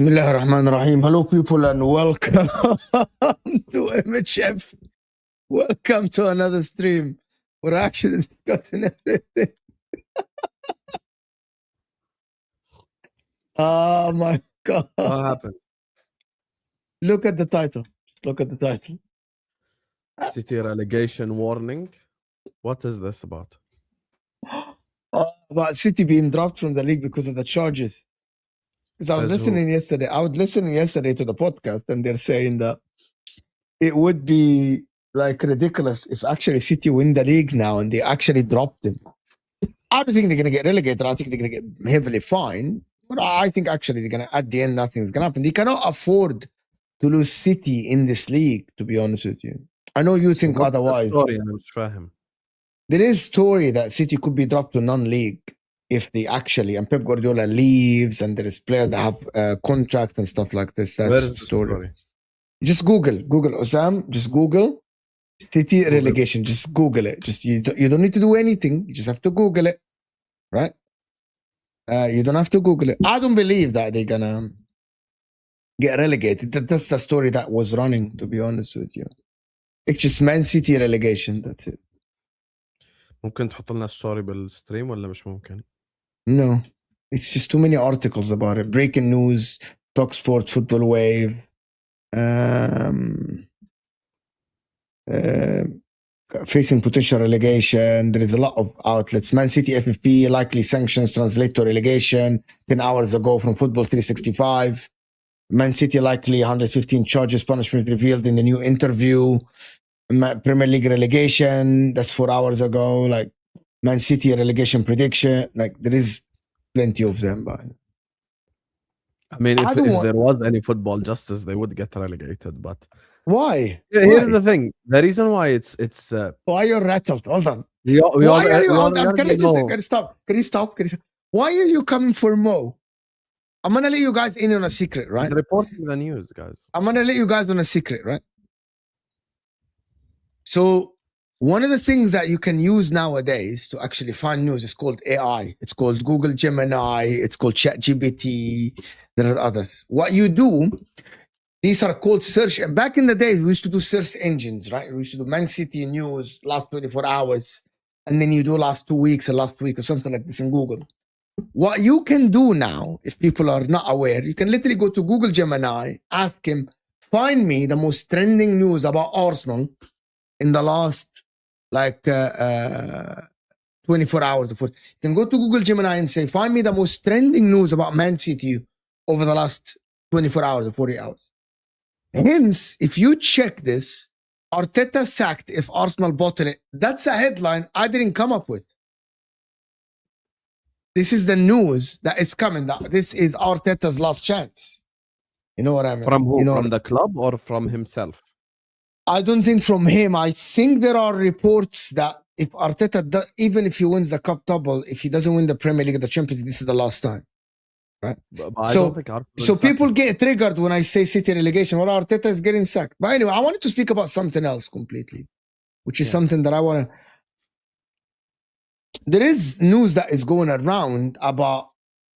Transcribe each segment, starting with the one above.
Bismillah ar-Rahman ar-Rahim. Hello, people, and welcome to MHF. Welcome to another stream. We're actually discussing everything. Oh my God. What happened? Look at the title. Just look at the title. City relegation warning. What is this about? About City being dropped from the league because of the charges. Because I was Says who? listening yesterday. I was listening yesterday to the podcast, and they're saying that it would be like ridiculous if actually City win the league now and they actually dropped them. I don't think they're going to get relegated. I think they're going to get heavily fined. But I think actually they're going to, at the end, nothing's going to happen. They cannot afford to lose City in this league, to be honest with you. I know you think What's the otherwise. story? أنا مش فاهم. There is story that City could be dropped to non-league if they actually, and Pep Guardiola leaves and there is players that have contracts and stuff like this. That's Where the is the story. story? Just Google Osam, just Google City relegation. Just Google it. Just you don't need to do anything. You just have to Google it, right? You don't have to Google it. I don't believe that they're gonna get relegated. That's the story that was running, to be honest with you. It's just Man City relegation. That's it. ممكن تحط لنا الستوري بالستريم ولا مش ممكن؟ No, it's just too many articles about it. Breaking news, Talk Sport, Football Wave. Facing potential relegation. There is a lot of outlets. Man City FFP likely sanctions translate to relegation 10 hours ago from Football 365. Man City likely 115 charges, punishment revealed in the new interview. Premier League relegation, that's 4 hours ago. Like Man City relegation prediction. Like there is plenty of them. But I mean, I if don't want- there was any football justice, they would get relegated. But why? here's Why? the thing: the reason why it's Why you're rattled? Hold on. we Why are you? already Can know. you stop? Can you stop? Why are you coming for Mo? I'm gonna let you guys in on a secret, right? He's reporting the news, guys. I'm gonna let you guys on a secret, right? So one of the things that you can use nowadays to actually find news is called AI. It's called Google Gemini. It's called ChatGPT. There are others. What you do, these are called search. Back in the day, we used to do search engines, right? We used to do Man City news last 24 hours. And then you do last 2 weeks or last week or something like this in Google. What you can do now, if people are not aware, you can literally go to Google Gemini, ask him, find me the most trending news about Arsenal in the last 24 hours. You can go to Google Gemini and say, find me the most trending news about Man City over the last 24 hours or 40 hours. Hence, if you check this, Arteta sacked if Arsenal bottle it. That's a headline I didn't come up with. This is the news that is coming. That this is Arteta's last chance. You know what I mean? From who? You know, From the club or from himself? I don't think from him. I think there are reports that if Arteta, even if he wins the cup double, if he doesn't win the Premier League or the Champions League, this is the last time. Right? But I don't think Arsenal So is people sacked. get triggered when I say City relegation. Well, Arteta is getting sacked. But anyway, I wanted to speak about something else completely, which is Yes. something that I want to. There is news that is going around about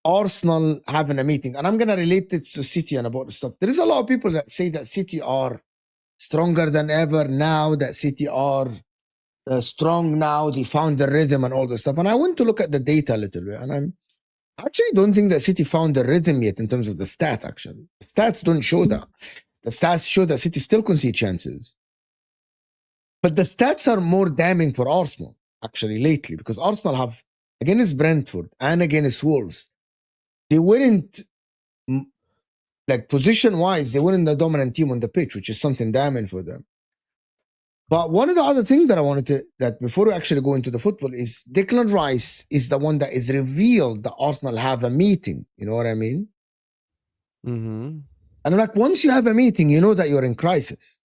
Arsenal having a meeting, and I'm going to relate it to City and about the stuff. There is a lot of people that say that City are stronger than ever now, that City are strong now, they found the rhythm and all this stuff. And I went to look at the data a little bit, and I actually don't think that City found the rhythm yet in terms of the stat, actually. The stats don't show that. The stats show that City still concede chances. But the stats are more damning for Arsenal, actually, lately, because Arsenal have, against Brentford and against Wolves, they weren't, like position-wise, they weren't the dominant team on the pitch, which is something damning for them. But one of the other things that I wanted to, that before we actually go into the football, is Declan Rice is the one that is revealed that Arsenal have a meeting. You know what I mean? Mm-hmm. And I'm like, once you have a meeting, you know that you're in crisis.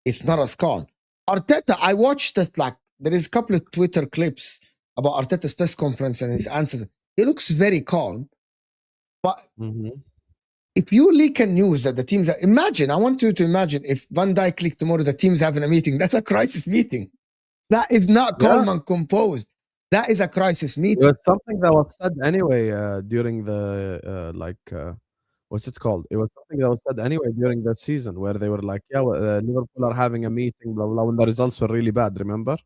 It's not as calm. Arteta, I watched it, like, there is a couple of Twitter clips about Arteta's press conference and his answers. He looks very calm. But Mm-hmm. if you leak a news that the teams are, imagine, I want you to imagine if Van Dijk leaked tomorrow, the team's having a meeting. That's a crisis meeting. That is not calm and composed. That is a crisis It meeting. was something that was said anyway during the what's it called? It was something that was said anyway during that season where they were like, yeah, Liverpool are having a meeting, blah, blah, when the results were really bad, remember?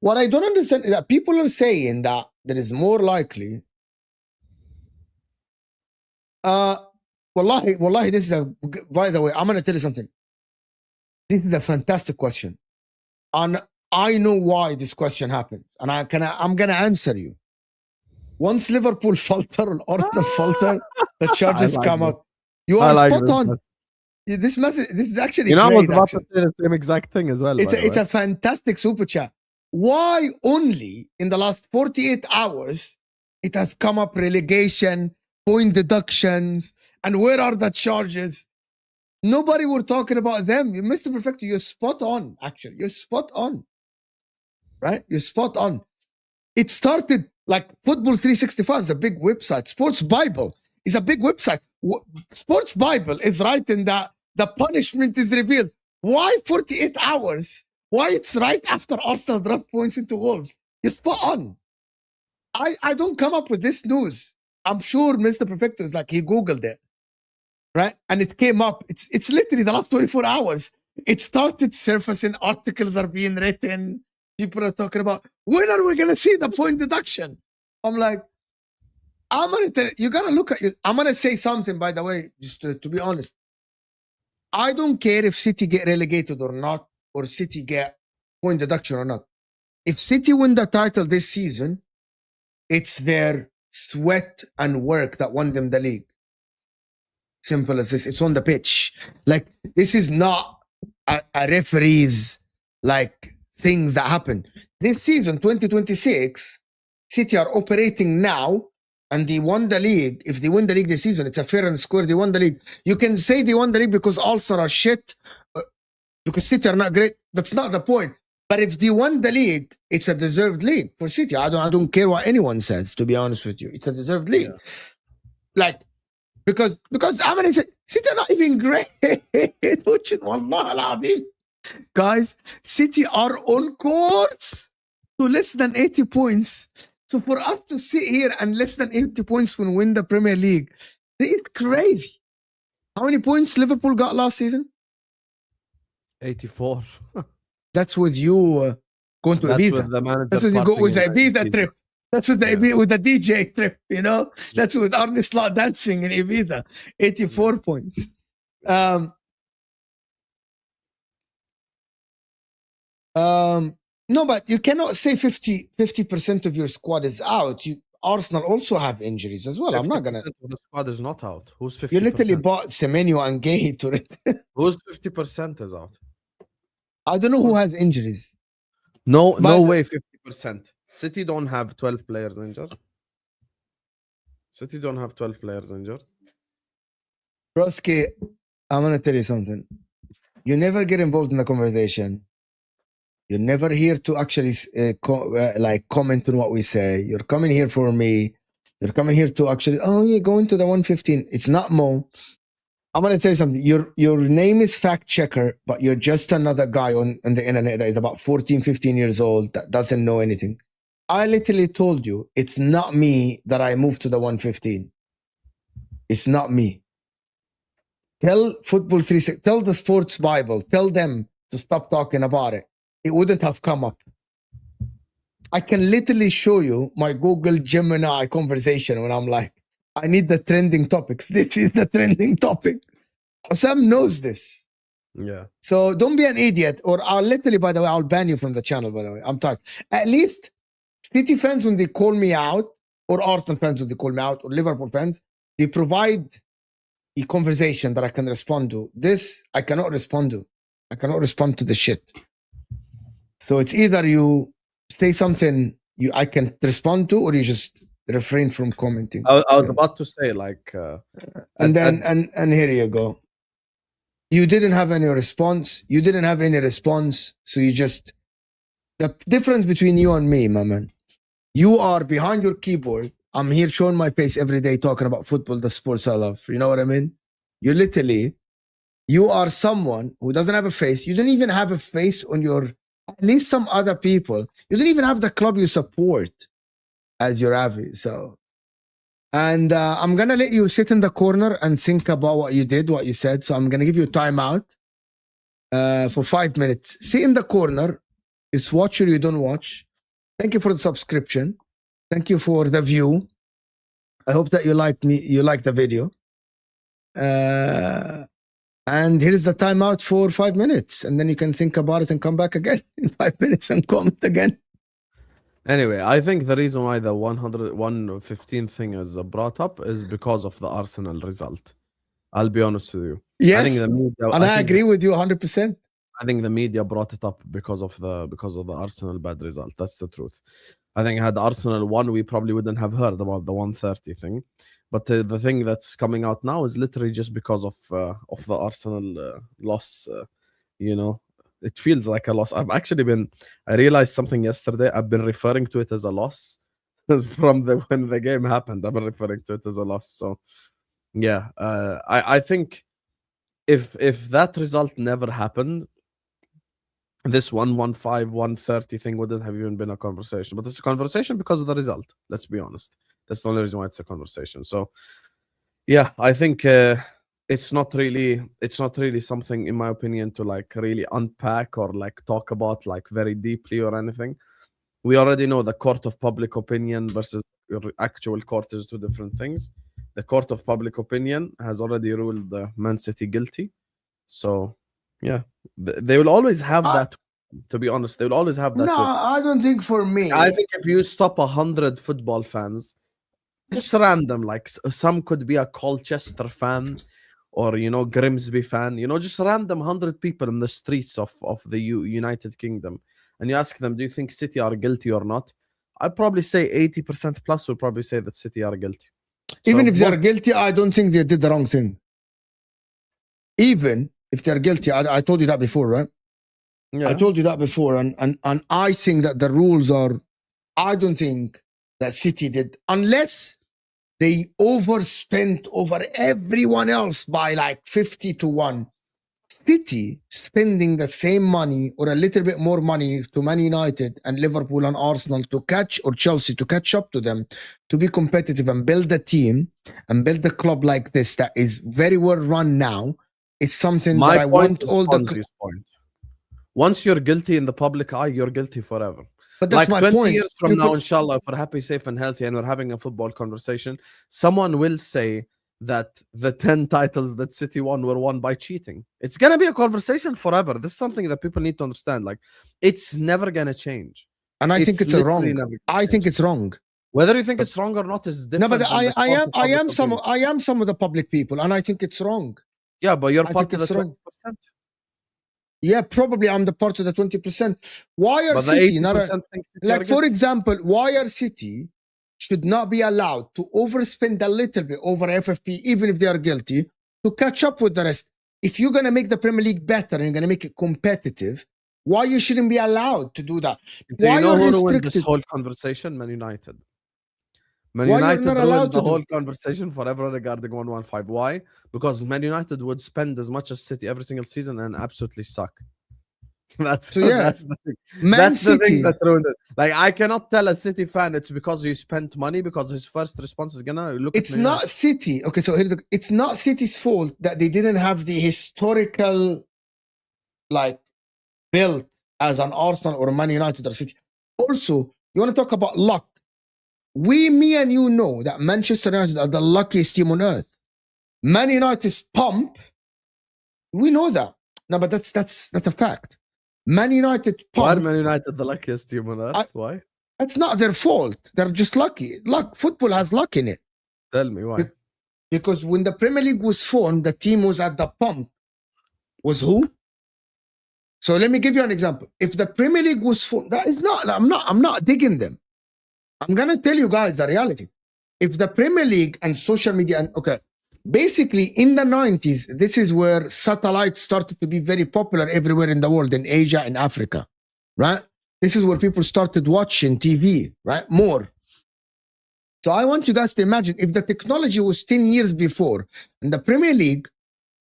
What I don't understand is that people are saying that there is more likely. Wallahi, this is by the way, I'm going to tell you something. This is a fantastic question. And I know why this question happens. And I'm going to answer you. Once Liverpool falter or Arsenal falter, the charges come up. You are spot on. This is actually great. I was about actually. to say the same exact thing as well. It's a fantastic super chat. Why only in the last 48 hours it has come up relegation, point deductions, and where are the charges? Nobody were talking about them. Mr. Perfecto, you're spot on, actually. You're spot on. Right? You're spot on. It started like Football 365 is a big website. Sports Bible is a big website. Sports Bible is writing that the punishment is revealed. Why 48 hours? Why it's right after Arsenal dropped points into Wolves? You're spot on. I don't come up with this news. I'm sure Mr. Perfecto is like, he Googled it. Right? And it came up. It's literally the last 24 hours. It started surfacing. Articles are being written. People are talking about, when are we going to see the point deduction? I'm like, I'm going to tell you, you got to look at you. I'm going to say something, by the way, just to be honest. I don't care if City get relegated or not, or City get point deduction or not. If City win the title this season, it's their sweat and work that won them the league. Simple as this. It's on the pitch. Like, this is not a referee's, like, things that happen. This season, 2026, City are operating now, and they won the league. If they win the league this season, it's a fair and square. They won the league. You can say they won the league because Arsenal are shit, because City are not great. That's not the point. But if they won the league, it's a deserved league for City. I don't care what anyone says, to be honest with you. It's a deserved league. Yeah. Like, because I'm going to say, City are not even great. Wallah al-Azim. Guys, City are on course to less than 80 points. So for us to sit here and less than 80 points when win the Premier League, it's crazy. How many points Liverpool got last season? 84. That's with you going to Ibiza. That's when you go with the Ibiza trip. That's with the with the DJ trip, you know? That's with Arne Slot dancing in Ibiza. 84 points. No, but you cannot say 50% of your squad is out. Arsenal also have injuries as well. I'm not gonna. The squad is not out. Who's 50%? You literally bought Semenyo and Gay to it. Who's 50% is out? I don't know who has injuries. No way 50%. City don't have 12 players injured. City don't have 12 players injured. Broski, I'm gonna tell you something. You never get involved in the conversation. You're never here to actually comment on what we say. You're coming here for me. You're coming here to actually, going to the 115. It's not Mo. I'm going to tell you something. Your name is Fact Checker, but you're just another guy on the internet that is about 14, 15 years old that doesn't know anything. I literally told you, it's not me that I moved to the 115. It's not me. Tell Football 360, tell the Sports Bible, tell them to stop talking about it. It wouldn't have come up. I can literally show you my Google Gemini conversation when I'm like, I need the trending topics. This is the trending topic. Sam knows this. Yeah. So don't be an idiot, or I'll literally, by the way, I'll ban you from the channel, by the way. I'm tired. At least City fans, when they call me out, or Arsenal fans, when they call me out, or Liverpool fans, they provide a conversation that I can respond to. This, I cannot respond to. I cannot respond to the shit. So it's either you say something I can respond to, or you just refrain from commenting. I was about to say, like, and here you go. You didn't have any response. You didn't have any response. So you just, the difference between you and me, my man, you are behind your keyboard. I'm here showing my face every day talking about football, the sports I love. You know what I mean? You are someone who doesn't have a face. You don't even have a face on your, at least some other people. You don't even have the club you support as your avi. So And I'm going to let you sit in the corner and think about what you did, what you said. So I'm going to give you a timeout for 5 minutes. Sit in the corner. It's watch or you don't watch. Thank you for the subscription. Thank you for the view. I hope that you like the video. And here's the timeout for 5 minutes. And then you can think about it and come back again in 5 minutes and comment again. Anyway, I think the reason why the 115 thing is brought up is because of the Arsenal result. I'll be honest with you. Yes, I think the media, and I agree with you 100%. I think the media brought it up because of the Arsenal bad result. That's the truth. I think had Arsenal won, we probably wouldn't have heard about the 130 thing. But the thing that's coming out now is literally just because of the Arsenal loss. You know, it feels like a loss. I realized something yesterday. I've been referring to it as a loss from when the game happened. I've been referring to it as a loss. So, yeah, I think if that result never happened, this 115, 130 thing wouldn't have even been a conversation. But it's a conversation because of the result. Let's be honest. That's the only reason why it's a conversation. So, yeah, I think it's not really something, in my opinion, to like really unpack or like talk about like very deeply or anything. We already know the court of public opinion versus actual court is two different things. The court of public opinion has already ruled Man City guilty. So, yeah, they will always have that. To be honest, they will always have that. No, I don't think for me. I think if you stop 100 football fans, just random, like some could be a Colchester fan or, you know, Grimsby fan, you know, just random 100 people in the streets of the United Kingdom. And you ask them, do you think City are guilty or not? I'd probably say 80% plus will probably say that City are guilty. Even if they're guilty, I don't think they did the wrong thing. Even if they're guilty, I told you that before, right? Yeah. I told you that before. And I think that the rules are, I don't think that City did, unless they overspent over everyone else by like 50-1. City spending the same money or a little bit more money to Man United and Liverpool and Arsenal to catch, or Chelsea to catch up to them, to be competitive and build a team and build a club like this that is very well run now. It's something that I want all the point. Once you're guilty in the public eye, you're guilty forever. But that's like my 20 point. years from now, inshallah, if we're happy, safe, and healthy, and we're having a football conversation, someone will say that the 10 titles that City won were won by cheating. It's going to be a conversation forever. This is something that people need to understand. Like, it's never going to change. And I think it's wrong. I think it's wrong. Whether you think it's wrong or not is different. No, but I am some of the public people, and I think it's wrong. Yeah, but you're part of the 20%. Yeah, probably I'm the part of the 20%. Why are City not like, for example, why are City should not be allowed to overspend a little bit over FFP, even if they are guilty, to catch up with the rest? If you're going to make the Premier League better and you're going to make it competitive, why you shouldn't be allowed to do that? Why you know who ruined this whole conversation? Man United. Man United ruined the whole conversation forever regarding 115. Why? Because Man United would spend as much as City every single season and absolutely suck. That's the thing. That's the thing that ruined it. Like, I cannot tell a City fan it's because you spent money, because his first response is gonna look. It's not City. Okay, so it's not City's fault that they didn't have the historical, like, built as an Arsenal or a Man United or City. Also, you want to talk about luck? Me and you know that Manchester United are the luckiest team on earth. Man United's pump, we know that. No, but that's a fact. Man United pump. Why are Man United the luckiest team on earth? Why? It's not their fault. They're just lucky. Luck. Football has luck in it. Tell me why. Because when the Premier League was formed, the team was at the pump. Was who? So let me give you an example. If the Premier League was formed, that is not. I'm not digging them. I'm going to tell you guys the reality. If the Premier League and social media, and basically in the 90s, this is where satellites started to be very popular everywhere in the world, in Asia and Africa, right? This is where people started watching TV, right? More. So I want you guys to imagine if the technology was 10 years before and the Premier League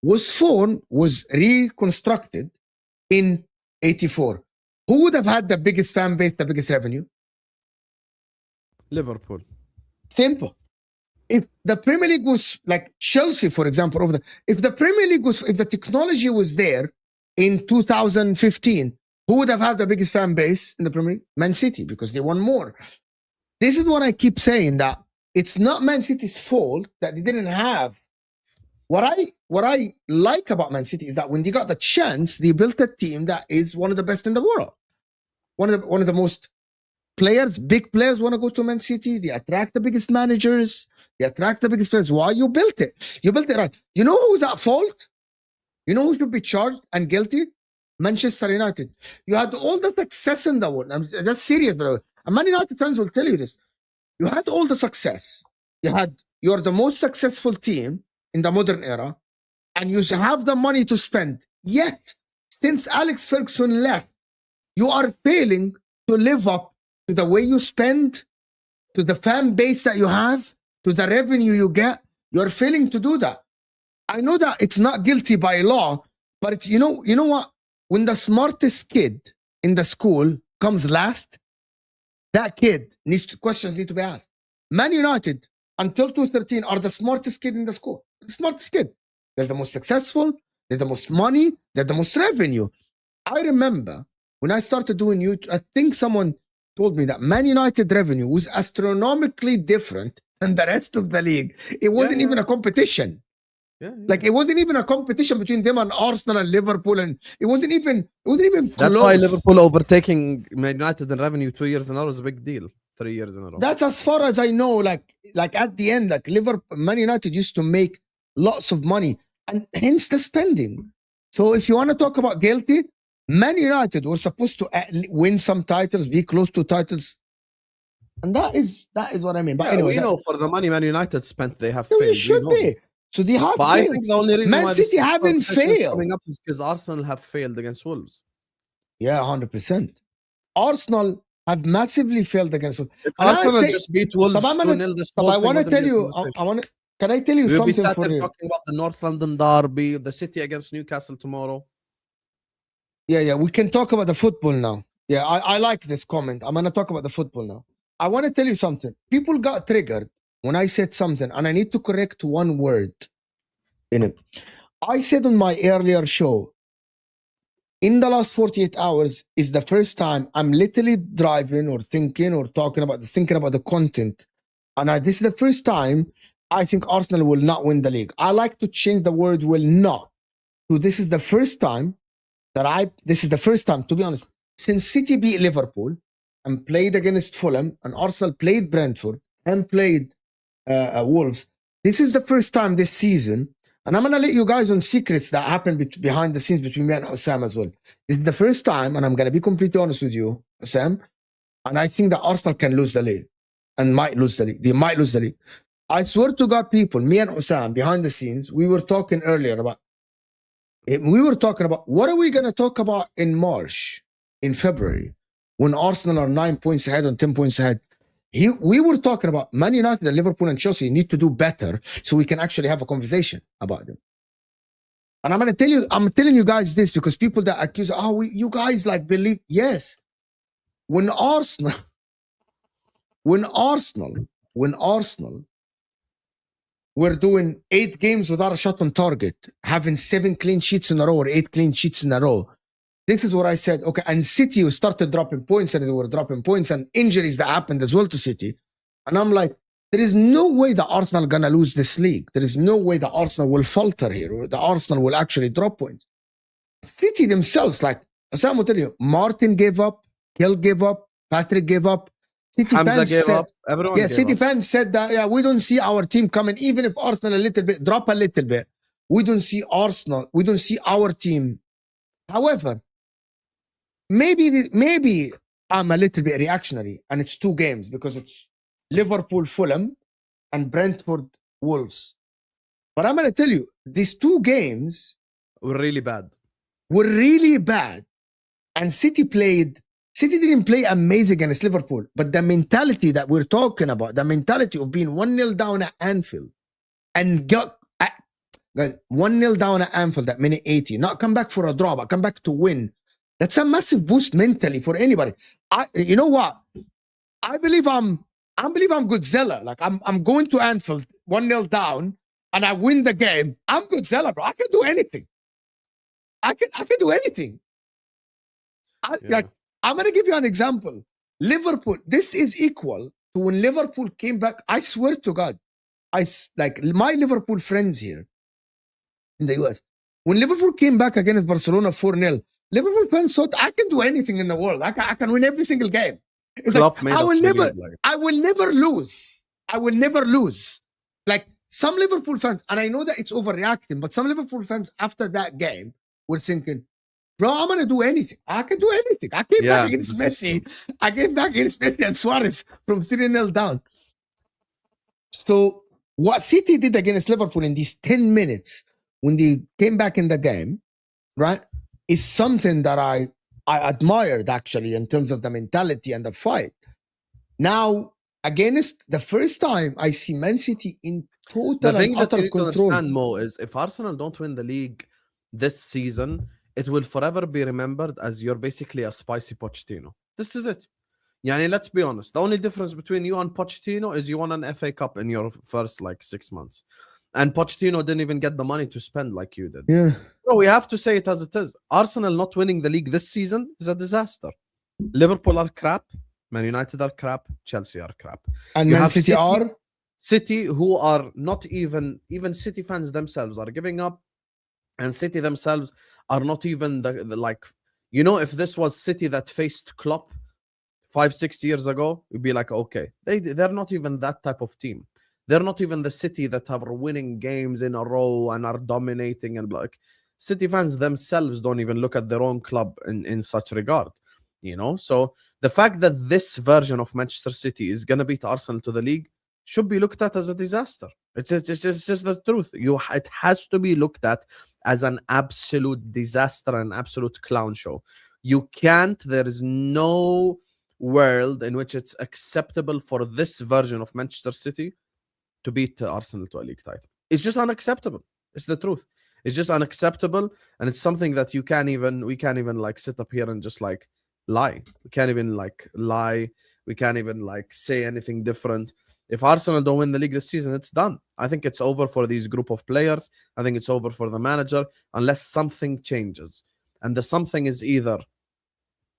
was formed, was reconstructed in 84, who would have had the biggest fan base, the biggest revenue? Liverpool. Simple. if the Premier League was like Chelsea, for example, if the Premier League was, if the technology was there in 2015, who would have had the biggest fan base in the Premier League? Man City, because they won more. This is what I keep saying, that it's not Man City's fault that they didn't have. What I like about Man City is that when they got the chance, they built a team that is one of the best in the world. One of the most big players want to go to Man City. They attract the biggest managers. They attract the biggest players. Why? You built it. You built it right. You know who's at fault? You know who should be charged and guilty? Manchester United. You had all the success in the world. That's serious, by the way. And Man United fans will tell you this. You had all the success. You're the most successful team in the modern era, and you have the money to spend. Yet, since Alex Ferguson left, you are failing to live up to the way you spend, to the fan base that you have, to the revenue you get. You're failing to do that. I know that it's not guilty by law, but it's, you know what? When the smartest kid in the school comes last, that kid questions need to be asked. Man United, until 2013, are the smartest kid in the school. The smartest kid. They're the most successful. They're the most money. They're the most revenue. I remember when I started doing YouTube, I think someone told me that Man United revenue was astronomically different than the rest of the league. It wasn't even a competition. Like it wasn't even a competition between them and Arsenal and Liverpool, and it wasn't even close. That's why Liverpool overtaking Man United in revenue 2 years in a row is a big deal. 3 years in a row. That's as far as I know. Like at the end, like Man United used to make lots of money, and hence the spending. So if you want to talk about guilty, Man United were supposed to win some titles, be close to titles, and that is what I mean. But anyway, you know, for the money Man United spent, they have failed. It should be. So they have. But I think the only reason Man City haven't failed coming up is because Arsenal have failed against Wolves. Yeah, 100%. Arsenal have massively failed against Wolves. If Arsenal just beat Wolves 2-0, I want to tell you. Can I tell you something for you? Talking about the North London derby, the City against Newcastle tomorrow. Yeah. We can talk about the football now. Yeah, I like this comment. I'm gonna talk about the football now. I want to tell you something. People got triggered when I said something, and I need to correct one word in it. I said on my earlier show, in the last 48 hours is the first time I'm literally driving or thinking or thinking about the content. And this is the first time I think Arsenal will not win the league. I like to change the word will not. So this is the first time, to be honest, since City beat Liverpool and played against Fulham, and Arsenal played Brentford and played Wolves. This is the first time this season, and I'm gonna let you guys on secrets that happened behind the scenes between me and Osam as well. This is the first time, and I'm gonna be completely honest with you, Osam, and I think that Arsenal can lose the league and might lose the league. They might lose the league. I swear to God, people, me and Osam behind the scenes, we were talking earlier about. We were talking about what are we gonna talk about in March, in February, when Arsenal are 9 points ahead and 10 points ahead. We were talking about Man United and Liverpool and Chelsea need to do better so we can actually have a conversation about them. And I'm telling you guys this because people that accuse, you guys like believe, yes. When Arsenal were doing 8 games without a shot on target, having 7 clean sheets in a row or 8 clean sheets in a row, this is what I said. Okay, and City started dropping points, and they were dropping points, and injuries that happened as well to City. And I'm like, there is no way that Arsenal gonna lose this league. There is no way that Arsenal will falter here, or the Arsenal will actually drop points. City themselves, like Sam will tell you, Martin gave up, Kell gave up, Patrick gave up. City Hamza fans gave said, up. Everyone gave City up. fans said that we don't see our team coming, even if Arsenal drop a little bit. We don't see Arsenal. We don't see our team. However, maybe I'm a little bit reactionary, and it's 2 games because it's Liverpool, Fulham, and Brentford, Wolves. But I'm going to tell you, these 2 games were really bad. And City didn't play amazing against Liverpool, but the mentality that we're talking about, the mentality of being 1-0 down at Anfield and guys, 1-0 down at Anfield at minute 80, not come back for a draw, but come back to win. That's a massive boost mentally for anybody. You know what? I believe I'm I believe I'm Godzilla. Like I'm going to Anfield 1-0 down and I win the game. I'm Godzilla, bro. I can do anything. I can do anything. Like, I'm gonna give you an example. Liverpool, this is equal to when Liverpool came back. I swear to God, like my Liverpool friends here in the US, when Liverpool came back against Barcelona 4-0, Liverpool fans thought I can do anything in the world. I can win every single game. It's like, I will never lose. I will never lose. Like some Liverpool fans, and I know that it's overreacting, but some Liverpool fans after that game were thinking, bro, I'm gonna do anything. I can do anything. I came back against Messi. I came back against Messi and Suarez from 3-0 down. So what City did against Liverpool in these 10 minutes when they came back in the game, right, is something that I admired actually in terms of the mentality and the fight. Now, against the first time I see Man City in total and utter control. The thing that you need to understand, Mo, is if Arsenal don't win the league this season, it will forever be remembered as you're basically a spicy Pochettino. This is it. Yani, let's be honest. The only difference between you and Pochettino is you won an FA Cup in your first 6 months. And Pochettino didn't even get the money to spend like you did. Yeah. So we have to say it as it is. Arsenal not winning the league this season is a disaster. Liverpool are crap. Man United are crap. Chelsea are crap. And Man City are? City, who are not even City fans themselves are giving up. And City themselves are not even if this was City that faced Klopp 5-6 years ago, we'd be like, okay, they're not even that type of team. They're not even the City that are winning games in a row and are dominating, and City fans themselves don't even look at their own club in such regard, So the fact that this version of Manchester City is gonna beat Arsenal to the league should be looked at as a disaster. It's just the truth. It has to be looked at as an absolute disaster, an absolute clown show. You can't. There is no world in which it's acceptable for this version of Manchester City to beat Arsenal to a league title. It's just unacceptable. It's the truth. It's just unacceptable, and it's something that we can't even sit up here and just lie. We can't even lie. We can't even say anything different. If Arsenal don't win the league this season, it's done. I think it's over for these group of players. I think it's over for the manager unless something changes. And the something is either,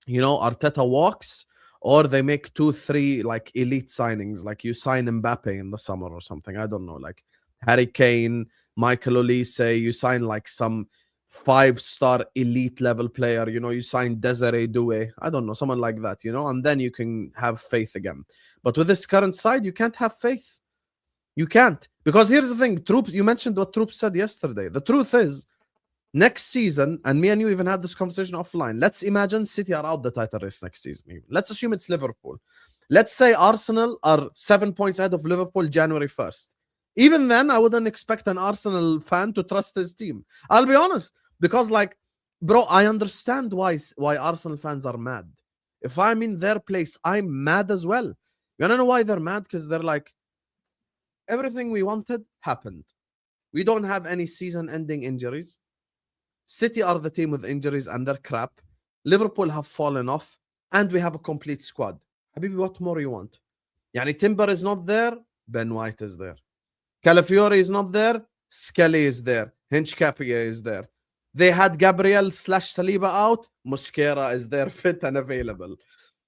Arteta walks, or they make 2-3 elite signings, like you sign Mbappe in the summer or something. I don't know, Harry Kane, Michael Olise. You sign some 5-star elite level player. You sign Desiree Doué. I don't know, someone like that. And then you can have faith again. But with this current side, you can't have faith. You can't, because here's the thing. Troop, you mentioned what Troop said yesterday. The truth is, next season, and me and you even had this conversation offline, let's imagine City are out the title race next season. Let's assume it's Liverpool. Let's say Arsenal are 7 points ahead of Liverpool January 1st. Even then, I wouldn't expect an Arsenal fan to trust his team. I'll be honest, because bro, I understand why Arsenal fans are mad. If I'm in their place, I'm mad as well. You wanna know why they're mad? Because they're everything we wanted happened. We don't have any season-ending injuries. City are the team with injuries and they're crap. Liverpool have fallen off, and we have a complete squad. Habibi, what more you want? Yani Timber is not there, Ben White is there. Calafiore is not there, Skelly is there. Hinchcapie is there. They had Gabriel/Saliba out, Mosquera is there, fit and available.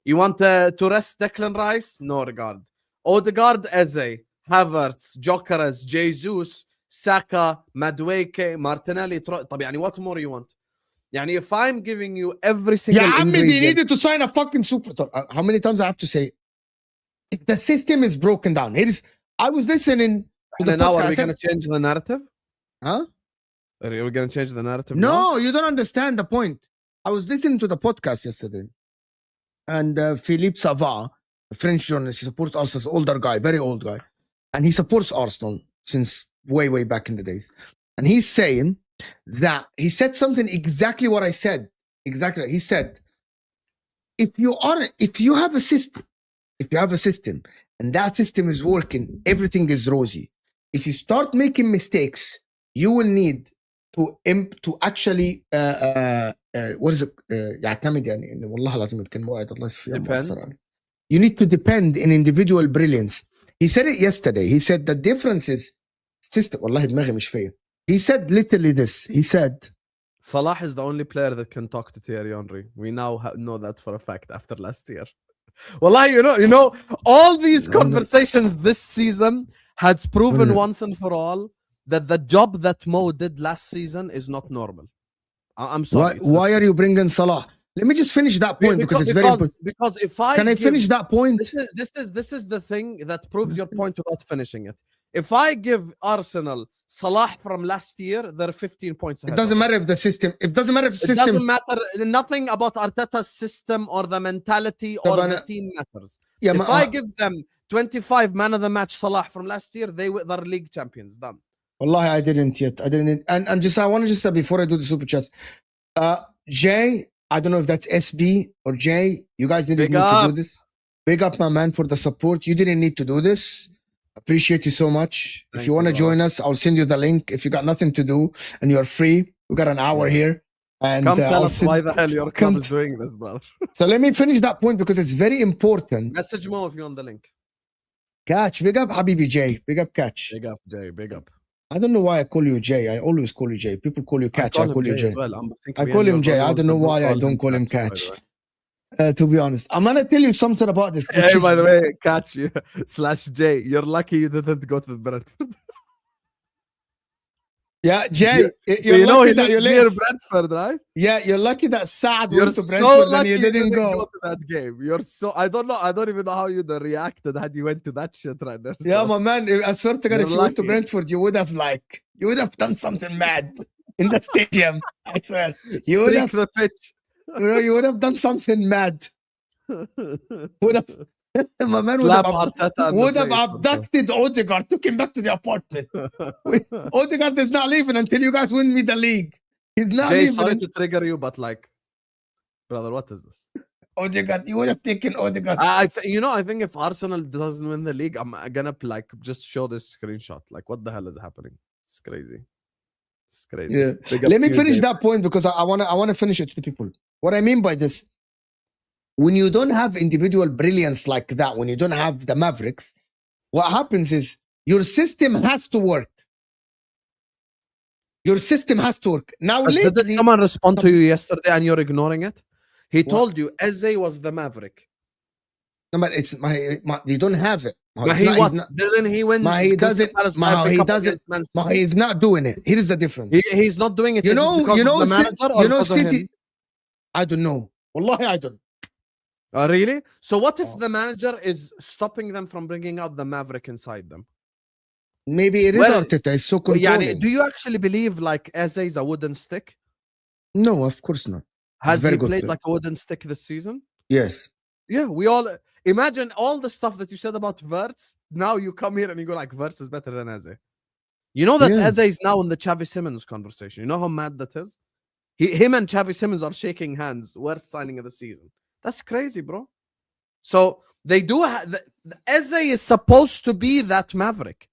You want to rest Declan Rice? No regard. Odegaard, Eze, Havertz, Gyökeres, Jesus, Saka, Madueke, Martinelli. What more you want? If I'm giving you every single ingredient... they needed to sign a fucking super... How many times I have to say? The system is broken down. I was listening to the podcast. Now are we going to change the narrative? Huh? Are we going to change the narrative? No, you don't understand the point. I was listening to the podcast yesterday, and Philippe Savard, a French journalist, he supports Arsenal, older guy, very old guy, and he supports Arsenal since way back in the days. And he's saying that he said something exactly what I said. Exactly. He said, if you have a system, and that system is working, everything is rosy. If you start making mistakes, you will need to actually what is it يعتمد يعني والله العظيم الكلمة واحد الله يصير مؤثر عليه you need to depend in individual brilliance. He said it yesterday. He said the difference is system. والله دماغي مش فيا. He said literally this. He said, Salah is the only player that can talk to Thierry Henry. We now know that for a fact after last year. Well, you know, all these conversations this season has proven once and for all that the job that Mo did last season is not normal. I'm sorry. Why are you bringing Salah? Let me just finish that point because it's very important. Because if I can I finish that point? This is the thing that proves your point without finishing it. If I give Arsenal Salah from last year, they're 15 points ahead. It doesn't matter if the system. It doesn't matter if the system. It doesn't matter. Nothing about Arteta's system or the mentality or the team matters. Yeah, if I give them 25 man of the match Salah from last year, they're league champions. Done. Wallahi, I didn't yet. I didn't. And just I want to just say before I do the super chats, Jay, I don't know if that's SB or Jay. You guys didn't need to do this. Big up, my man, for the support. You didn't need to do this. Appreciate you so much. If you want to join us, I'll send you the link. If you got nothing to do and you're free, we got an hour here. And come tell us why the hell your club is doing this, brother. So let me finish that point because it's very important. Message Mo if you're on the link. Catch, big up Habibi Jay. Big up Catch. Big up Jay, big up. I don't know why I call you Jay. I always call you Jay. People call you Catch. I call you Jay. Well. I call him Jay. I don't know why I don't call him Catch. To be honest, I'm gonna tell you something about this. Hey, by the way, Catch / Jay, you're lucky you didn't go to the Brentford. Yeah, Jay, you know he lives near Brentford, right? Yeah, you're lucky that Saad went to Brentford and you didn't go to that game. You're so I don't even know how you'd have reacted had you went to that shit right there. Yeah, my man, I swear to God, if you went to Brentford, you would have done something mad in the stadium. I swear, you would have the pitch. You would have done something mad. Would have, my man would have abducted Odegaard, took him back to the apartment. Odegaard is not leaving until you guys win me the league. He's not leaving. Sorry to trigger you, but like, brother, what is this? Odegaard, you would have taken Odegaard. I think if Arsenal doesn't win the league, I'm gonna like just show this screenshot. Like, what the hell is happening? It's crazy. It's crazy. Yeah. Let me finish that point because I wanna finish it to the people. What I mean by this, when you don't have individual brilliance like that, when you don't have the Mavericks, what happens is your system has to work. Your system has to work. Now, did someone respond to you yesterday and you're ignoring it? He told you Eze was the Maverick. No, but it's you don't have it. Didn't he win? He doesn't. He's not doing it. Here is the difference. He's not doing it. City. I don't know. Wallahi, I don't. Really? So what if the manager is stopping them from bringing out the Maverick inside them? Maybe it is Arteta. It's so controlling. Do you actually believe like Eze is a wooden stick? No, of course not. Has he played like a wooden stick this season? Yes. Yeah, we all imagine all the stuff that you said about Verts. Now you come here and you go like Verts is better than Eze. You know that Eze is now in the Xavi Simons conversation. You know how mad that is? Him and Xavi Simons are shaking hands. Worst signing of the season. That's crazy, bro. So they do. Eze is supposed to be that Maverick.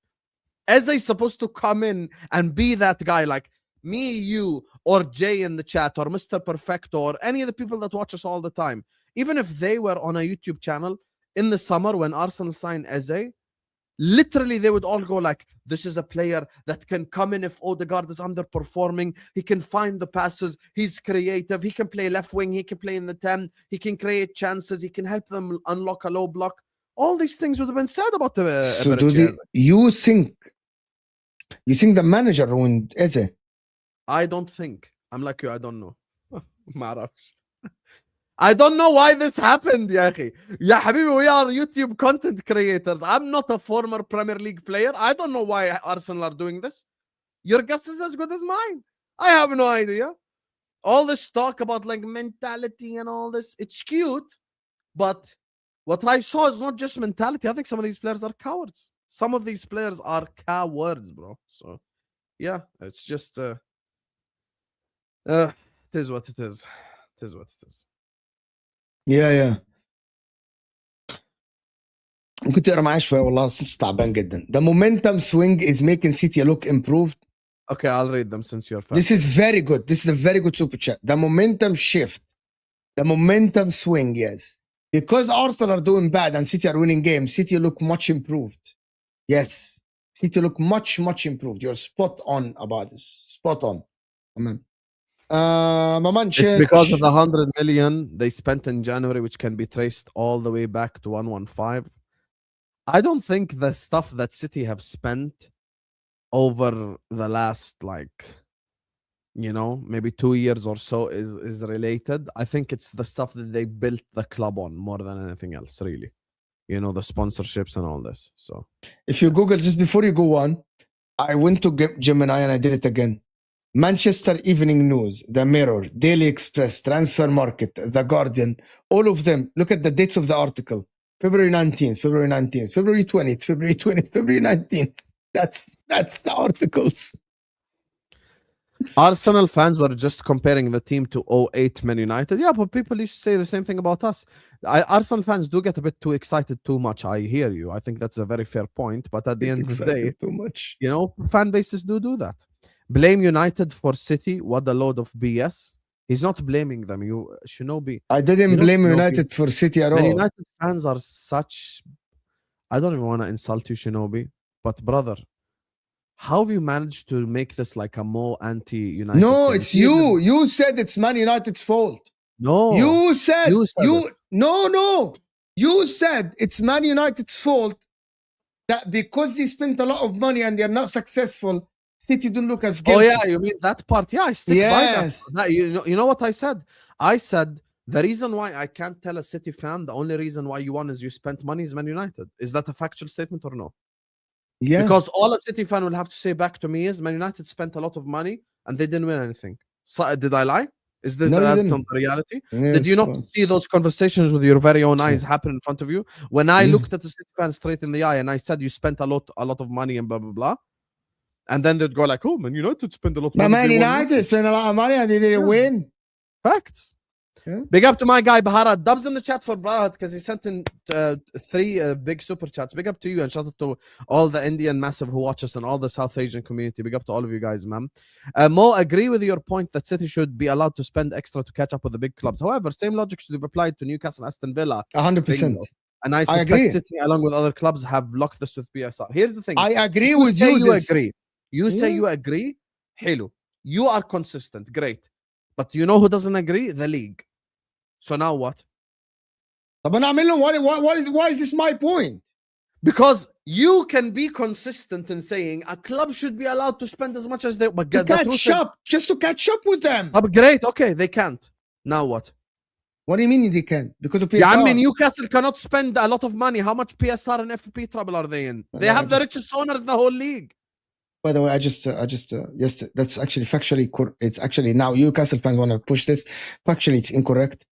Eze is supposed to come in and be that guy, like me, you, or Jay in the chat, or Mr. Perfecto, or any of the people that watch us all the time. Even if they were on a YouTube channel in the summer when Arsenal signed Eze, literally they would all go like, this is a player that can come in if Odegaard is underperforming. He can find the passes. He's creative. He can play left wing. He can play in the 10. He can create chances. He can help them unlock a low block. All these things would have been said about the So you think the manager ruined Eze? I don't think. I'm like you. I don't know. I don't know why this happened, ya akhi. Ya habibi, we are YouTube content creators. I'm not a former Premier League player. I don't know why Arsenal are doing this. Your guess is as good as mine. I have no idea. All this talk about like mentality and all this, it's cute. But what I saw is not just mentality. I think some of these players are cowards. Some of these players are cowards, bro. So, yeah, it's just... it is what it is. It is what it is. Yeah. ممكن تقرا معايا شويه والله تعبان جدا. The momentum swing is making City look improved. Okay, I'll read them since you're fast. This is very good. This is a very good super chat. The momentum shift. The momentum swing, yes. Because Arsenal are doing bad and City are winning games, City look much improved. Yes. City look much improved. You're spot on about this. Spot on. Amen. It's because of the 100 million they spent in January, which can be traced all the way back to 115. I don't think the stuff that City have spent over the last, like, you know, maybe 2 years or so is related. I think it's the stuff that they built the club on more than anything else, really. You know, the sponsorships and all this. So if you Google, just before you go on, I went to Gemini and I did it again. Manchester Evening News, The Mirror, Daily Express, Transfer Market, The Guardian, all of them. Look at the dates of the article. February 19th, February 19th, February 20th, February 20th, February 19th. That's the articles. Arsenal fans were just comparing the team to 08 Man United. Yeah, but people used to say the same thing about us. Arsenal fans do get a bit too excited too much. I hear you. I think that's a very fair point. But at the end of the day, too much. You know, fan bases do that. Blame United for City. What a load of BS. He's not blaming them. You Shinobi. I didn't blame United for City at all. United fans are such... I don't even want to insult you, Shinobi. But brother, how have you managed to make this like a more anti-United? No, it's you. You said it's Man United's fault. No. You said no. You said it's Man United's fault that because they spent a lot of money and they're not successful, City don't look as guilty. Oh yeah, you mean that part? Yeah, I stick by that. You know what I said? I said the reason why I can't tell a City fan the only reason why you won is you spent money is Man United. Is that a factual statement or no? Yeah. Because all a City fan will have to say back to me is Man United spent a lot of money and they didn't win anything. So, did I lie? Is this the reality? Yeah, did you not see those conversations with your very own eyes happen in front of you? When I looked at the City fan straight in the eye and I said you spent a lot of money and blah blah blah, and then they'd go like, "Oh, Man United spent a lot of money." Man United spent a lot of money and they didn't win. Facts. Yeah. Big up to my guy Baharat. Dubs in the chat for Baharat because he sent in 3 big super chats. Big up to you and shout out to all the Indian massive who watch us and all the South Asian community. Big up to all of you guys, man. Mo, agree with your point that City should be allowed to spend extra to catch up with the big clubs. However, same logic should be applied to Newcastle, Aston Villa. 100%. And I suspect City, along with other clubs, have blocked this with PSR. Here's the thing. I agree with you. You agree. You say you agree. Hello. You are consistent. Great. But you know who doesn't agree? The league. So now what? Why is this my point? Because you can be consistent in saying a club should be allowed to spend as much as they but to catch up with them. Great, okay, they can't. Now what? What do you mean they can't? Because of PSR. Yeah, I mean Newcastle cannot spend a lot of money. How much PSR and FP trouble are they in? They have the richest owner in the whole league. By the way, yes, that's actually factually. It's actually now Newcastle fans want to push this. Factually, it's incorrect.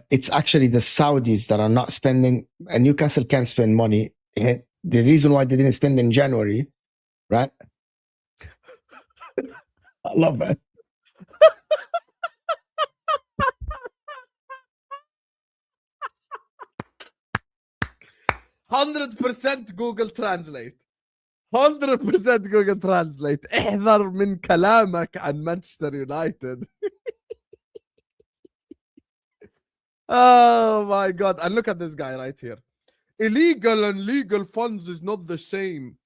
It's actually the Saudis that are not spending, and Newcastle can't spend money. The reason why they didn't spend in January, right? I love that. 100% Google Translate. 100% Google Translate. احذر من كلامك عن مانشستر يونايتد. Oh my god. And look at this guy right here. Illegal and legal funds is not the same.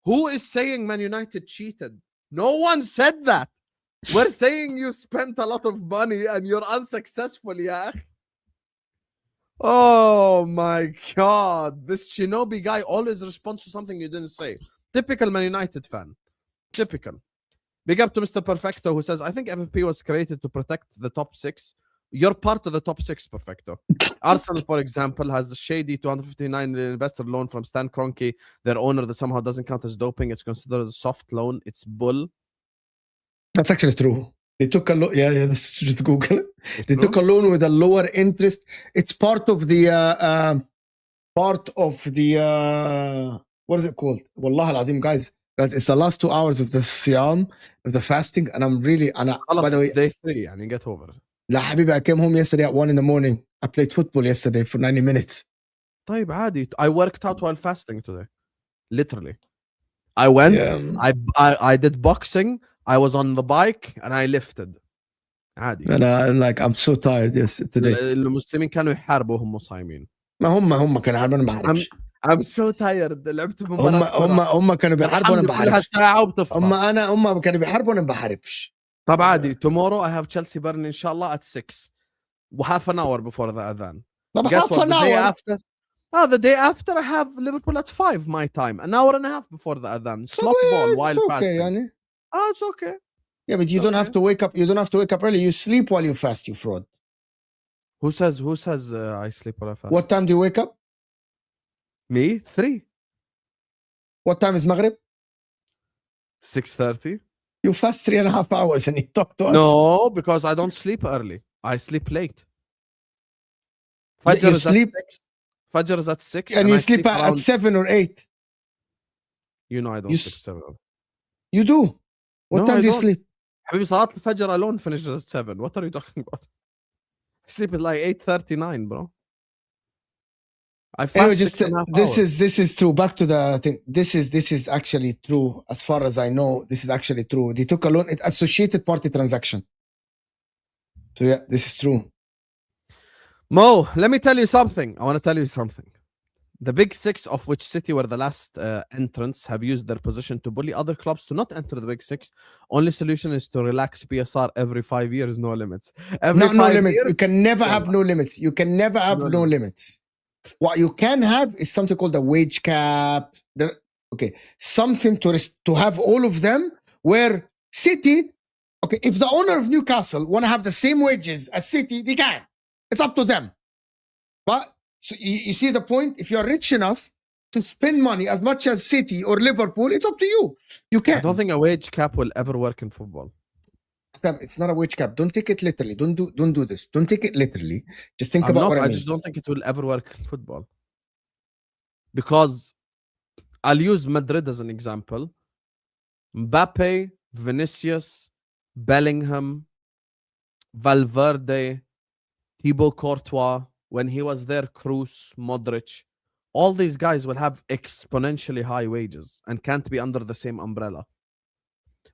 Who is saying Man United cheated? No one said that. We're saying you spent a lot of money and you're unsuccessful, yeah. Oh my god. This Shinobi guy always responds to something you didn't say. Typical Man United fan. Typical. Big up to Mr. Perfecto who says, I think MVP was created to protect the top 6. You're part of the top 6, Perfecto. Arsenal, for example, has a shady 259 investor loan from Stan Kroenke, their owner, that somehow doesn't count as doping. It's considered as a soft loan. It's bull. That's actually true. They took a loan. Yeah, that's true. Google. They took a loan with a lower interest. It's part of the what is it called? Wallah al-Azim, guys, it's the last 2 hours of the Siyam, of the fasting, and I'm really, by the way, day 3, and you get over it. La Habibi, I came home yesterday at 1 in the morning. I played football yesterday for 90 minutes. طيب عادي. I worked out while fasting today. Literally. I went, I did boxing, I was on the bike, and I lifted. عادي. I'm so tired today. المسلمين كانوا يحاربوا وهم صايمين. ما هم كانوا يحاربوا انا ما بعرفش. I'm so tired. لعبت مباراة هم كانوا بيحاربوا انا ما كلها بعرفش. ساعة وبتفطر. هم كانوا بيحاربوا انا ما بحاربش. طب عادي. Tomorrow I have Chelsea Burnley إن شاء الله at 6 half an hour before the adhan. طب Guess half what? an The day hour. after. The day after I have Liverpool at 5 my time. An hour and a half before the adhan. Slop ball while it's okay fasting. يعني. It's okay. Yeah, but you don't have to wake up. You don't have to wake up early. You sleep while you fast, you fraud. Who says I sleep while I fast? What time do you wake up? Me? 3. What time is Maghrib? 6:30. You fast 3.5 hours and you talk to us. No, because I don't sleep early. I sleep late. Fajr You is sleep at 6. Fajr is at 6. and you I sleep at 7 or 8. You know I don't sleep 7. You do. What No, time I do you don't. sleep? حبيبي صلاة الفجر alone finishes at 7. What are you talking about? I sleep at like 8:39, bro. I fast Anyway, 6.5 hours. this is true. Back to the thing. This is actually true. As far as I know, this is actually true. They took a loan. It associated party transaction. So yeah, this is true. Mo, let me tell you something. I want to tell you something. The big six, of which City were the last entrants, have used their position to bully other clubs to not enter the big six. Only solution is to relax PSR every 5 years, no limits. No limits. You can never have no limits. You can never have no limits. What you can have is something called a wage cap. Something to have all of them. Where City, if the owner of Newcastle want to have the same wages as City, they can. It's up to them. But so you see the point? If you're rich enough to spend money as much as City or Liverpool, it's up to you. You can. I don't think a wage cap will ever work in football. It's not a wage cap. Don't take it literally. Don't do this. Don't take it literally. Just think about what I mean. I just don't think it will ever work in football. Because I'll use Madrid as an example. Mbappe, Vinicius, Bellingham, Valverde, Thibaut Courtois, when he was there, Kroos, Modric, all these guys will have exponentially high wages and can't be under the same umbrella.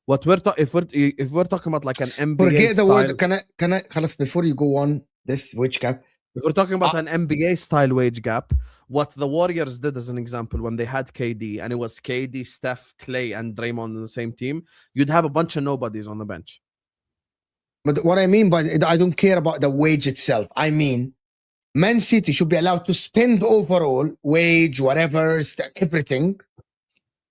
What if we're talking about like an NBA forget the style, word. Can I before you go on this wage cap? If we're talking about an NBA style wage gap, what the Warriors did as an example when they had KD and it was KD, Steph, Clay, and Draymond in the same team, you'd have a bunch of nobodies on the bench. But what I mean by I don't care about the wage itself. I mean, Man City should be allowed to spend overall wage, whatever, everything,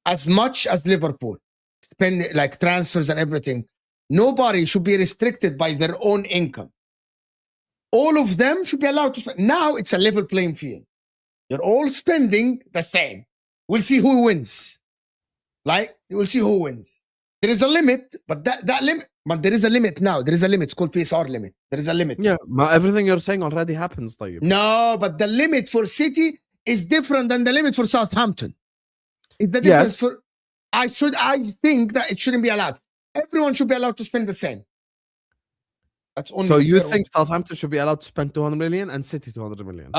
as much as Liverpool. Spend like transfers and everything. Nobody should be restricted by their own income. All of them should be allowed to spend. Now it's a level playing field. You're all spending the same. We'll see who wins. We'll see who wins. There is a limit, but that limit, but there is a limit now. There is a limit. It's called PSR limit. There is a limit. Yeah, everything you're saying already happens, طيب. No, but the limit for City is different than the limit for Southampton. It's the difference for. I think that it shouldn't be allowed. Everyone should be allowed to spend the same. That's only. So you think Southampton should be allowed to spend 200 million and City 200 million?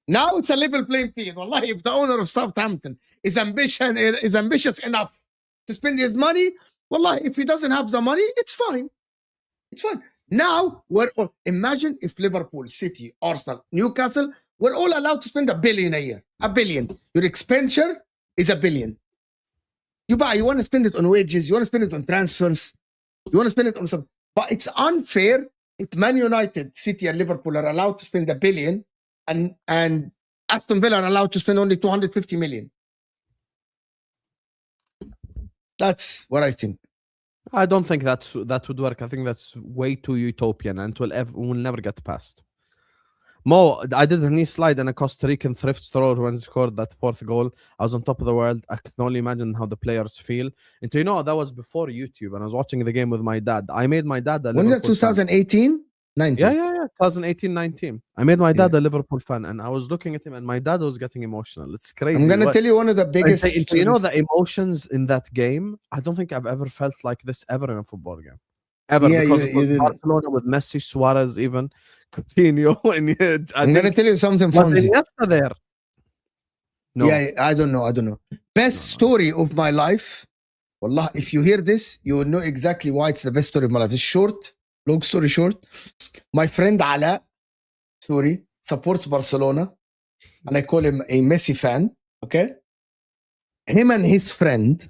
Now it's a level playing field. Wallahi, if the owner of Southampton is ambitious enough to spend his money, wallahi, if he doesn't have the money, it's fine. It's fine. Now imagine if Liverpool, City, Arsenal, Newcastle were all allowed to spend $1 billion a year. $1 billion. Your expenditure is $1 billion. You want to spend it on wages, you want to spend it on transfers, you want to spend it on something. But it's unfair if Man United, City, and Liverpool are allowed to spend $1 billion and Aston Villa are allowed to spend only 250 million. That's what I think. I don't think that would work. I think that's way too utopian and will never get passed. Mo, I did a knee slide in a Costa Rican thrift store when scored that 4th goal. I was on top of the world. I can only imagine how the players feel. And that was before YouTube, and I was watching the game with my dad. I made my dad a When is that, 2018? 19? Yeah. 2018, 19. I made my dad a Liverpool fan, and I was looking at him, and my dad was getting emotional. It's crazy. I'm going to tell you one of the biggest... the emotions in that game, I don't think I've ever felt like this ever in a football game. Ever. Yeah, because it was Barcelona with Messi, Suarez, even Coutinho. And I'm going to tell you something funny. There. No. Yeah, I don't know. Best story of my life. Wallah, if you hear this, you will know exactly why it's the best story of my life. It's short. long story short, my friend Ala, supports Barcelona, and I call him a Messi fan. Okay, him and his friend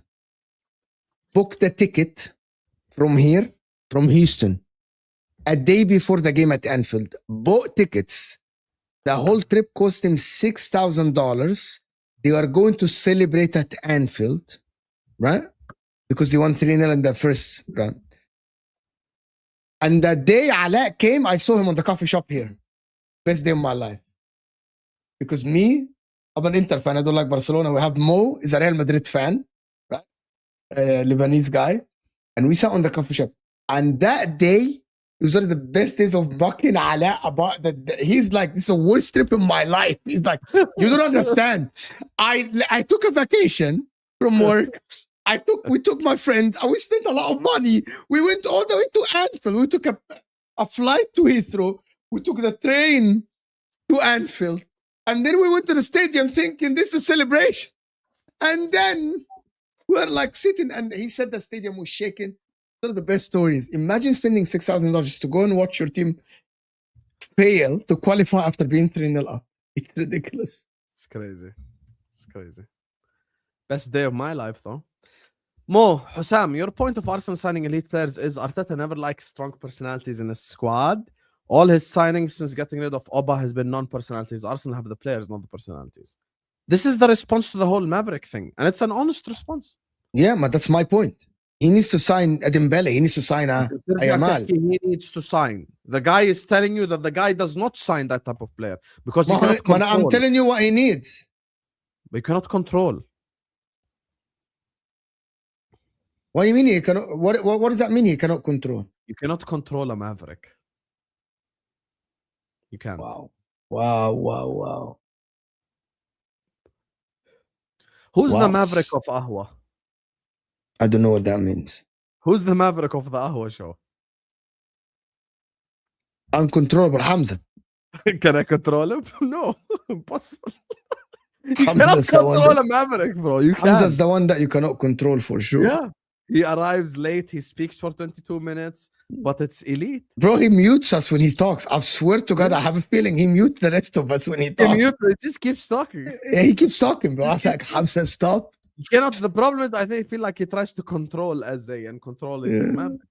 booked a ticket from Houston, a day before the game at Anfield. Bought tickets. The whole trip cost him $6,000. They are going to celebrate at Anfield, right? Because they won 3-0 in the first round. And the day Ala came, I saw him on the coffee shop here. Best day of my life. Because me, I'm an Inter fan. I don't like Barcelona. We have Mo, is a Real Madrid fan, right? Lebanese guy. And we sat on the coffee shop. And that day, it was one of the best days of mocking Ala about that. He's like, this is the worst trip in my life. He's like, you don't understand. I took a vacation from work. We took my friends and we spent a lot of money. We went all the way to Anfield. We took a flight to Heathrow. We took the train to Anfield. And then we went to the stadium thinking this is a celebration. And then we're like sitting, and he said the stadium was shaking. One of the best stories. Imagine spending $6,000 to go and watch your team fail to qualify after being 3-0 up. It's ridiculous. It's crazy. It's crazy. Best day of my life, though. Mo, Hussam, your point of Arsenal signing elite players is Arteta never likes strong personalities in his squad. All his signings since getting rid of Oba has been non-personalities. Arsenal have the players, not the personalities. This is the response to the whole Maverick thing. And it's an honest response. Yeah, but that's my point. He needs to sign a Dembele. He needs to sign a Yamal. He needs to sign. The guy is telling you that the guy does not sign that type of player. Because I'm telling you what he needs. But you cannot control. What do you mean he cannot? What does that mean he cannot control? You cannot control a Maverick. You can't. Wow. Who's the Maverick of Ahwa? I don't know what that means. Who's the Maverick of the Ahwa show? Uncontrollable Hamza. Can I control him? No, impossible. You cannot control a Maverick, bro. You can't. Hamza's the one that you cannot control for sure. Yeah. He arrives late, he speaks for 22 minutes, but it's elite. Bro, he mutes us when he talks. I swear to God, I have a feeling he mutes the rest of us when he talks. He just keeps talking. Yeah, he keeps talking, bro. I'm like, Hamza, stop. You cannot. The problem is, I feel like he tries to control Eze and control his Maverick.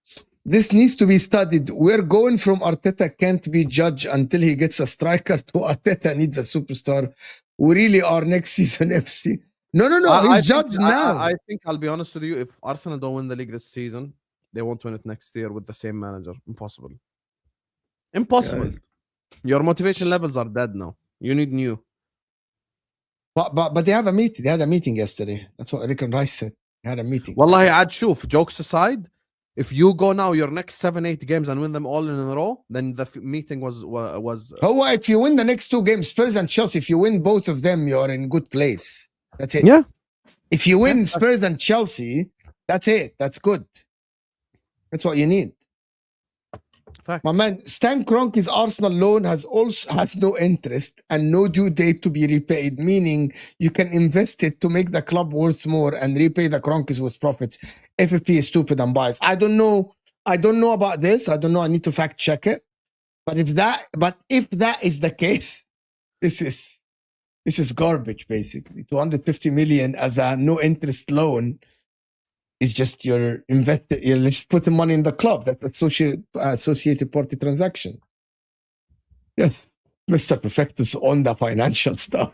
This needs to be studied. We're going from Arteta can't be judged until he gets a striker to Arteta needs a superstar. We really are next season FC. No. He's judged now. I think I'll be honest with you. If Arsenal don't win the league this season, they won't win it next year with the same manager. Impossible. Yeah. Your motivation levels are dead now. You need new. But they have a meeting. They had a meeting yesterday. That's what Rick and Rice said. They had a meeting. Wallahi, I'd shoof. Jokes aside, if you go now your next 7-8 games and win them all in a row, then the meeting was. Oh, if you win the next 2 games, Spurs and Chelsea, if you win both of them, you're in good place. That's it. Yeah. If you win Spurs and Chelsea, that's it. That's good. That's what you need. Facts. My man, Stan Kroenke's Arsenal loan has no interest and no due date to be repaid, meaning you can invest it to make the club worth more and repay the Kroenkes with profits. FFP is stupid and biased. I don't know about this. I don't know. I need to fact check it. But if that is the case, this is garbage, basically. 250 million as a no interest loan is just you're just putting money in the club. That's associated party transaction. Yes, Mr. Perfectus on the financial stuff.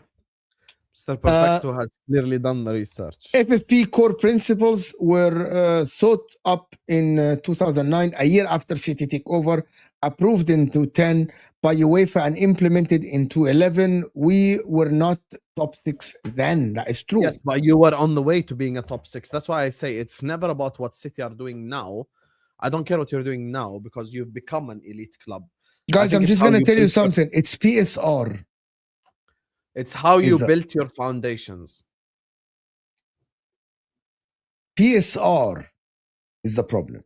Mr. Perfecto has clearly done the research. FFP core principles were thought up in 2009, a year after City takeover, approved in 2010 by UEFA and implemented in 2011. We were not top 6 then. That is true. Yes, but you were on the way to being a top 6. That's why I say it's never about what City are doing now. I don't care what you're doing now because you've become an elite club. Guys, I'm just going to tell you something. It's PSR. It's how you built your foundations. PSR is the problem.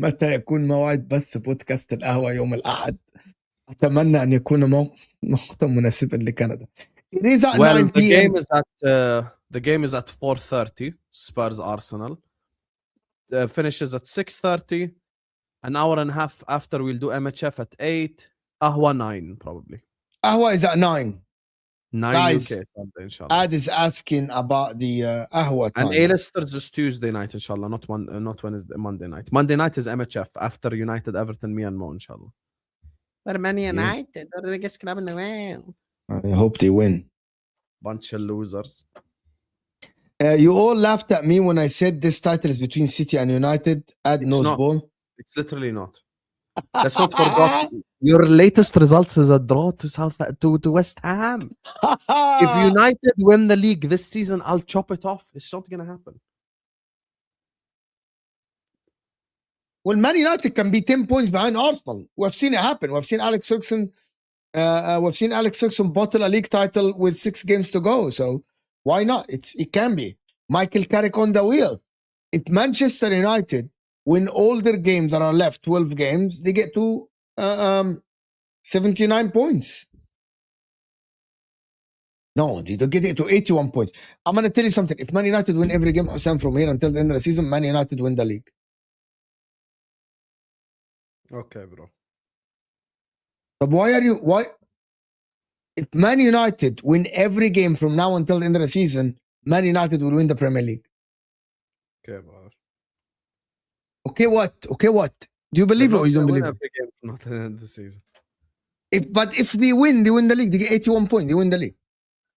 متى يكون موعد بث بودكاست القهوة يوم الأحد؟ أتمنى أن يكون موقتا مناسبا لكندا. It is at 9 p.m. The game is at 4:30. Spurs Arsenal. finishes at 6:30. An hour and a half after we'll do MHF at 8. Ahwa 9 probably. Ahwa is at 9. 9 Guys, UK Sunday, inshallah. Ad is asking about the Ahwa time. And A-listers just Tuesday night, inshallah, not Wednesday, Monday night. Monday night is MHF after United, Everton, me and Mo, inshallah. But Man United are the biggest club in the world. I hope they win. Bunch of losers. You all laughed at me when I said this title is between City and United. Ad knows not. ball. It's literally not. Let's not forget. Your latest results is a draw to West Ham. If United win the league this season, I'll chop it off. It's not going to happen. Well, Man United can be 10 points behind Arsenal. We've seen it happen. We've seen Alex Ferguson bottle a league title with 6 games to go. So why not? It can be. Michael Carrick on the wheel. If Manchester United win all their games that are left, 12 games, they get to 79 points. No, they don't get it to 81 points. I'm going to tell you something. If Man United win every game, Hassan, from here until the end of the season, Man United win the league. Okay, bro. But why? If Man United win every game from now until the end of the season, Man United will win the Premier League. Okay, brother. Okay, what? Do you believe it or you don't believe it? Every game from now to the end of the season. But if they win the league. They get 81 points. They win the league.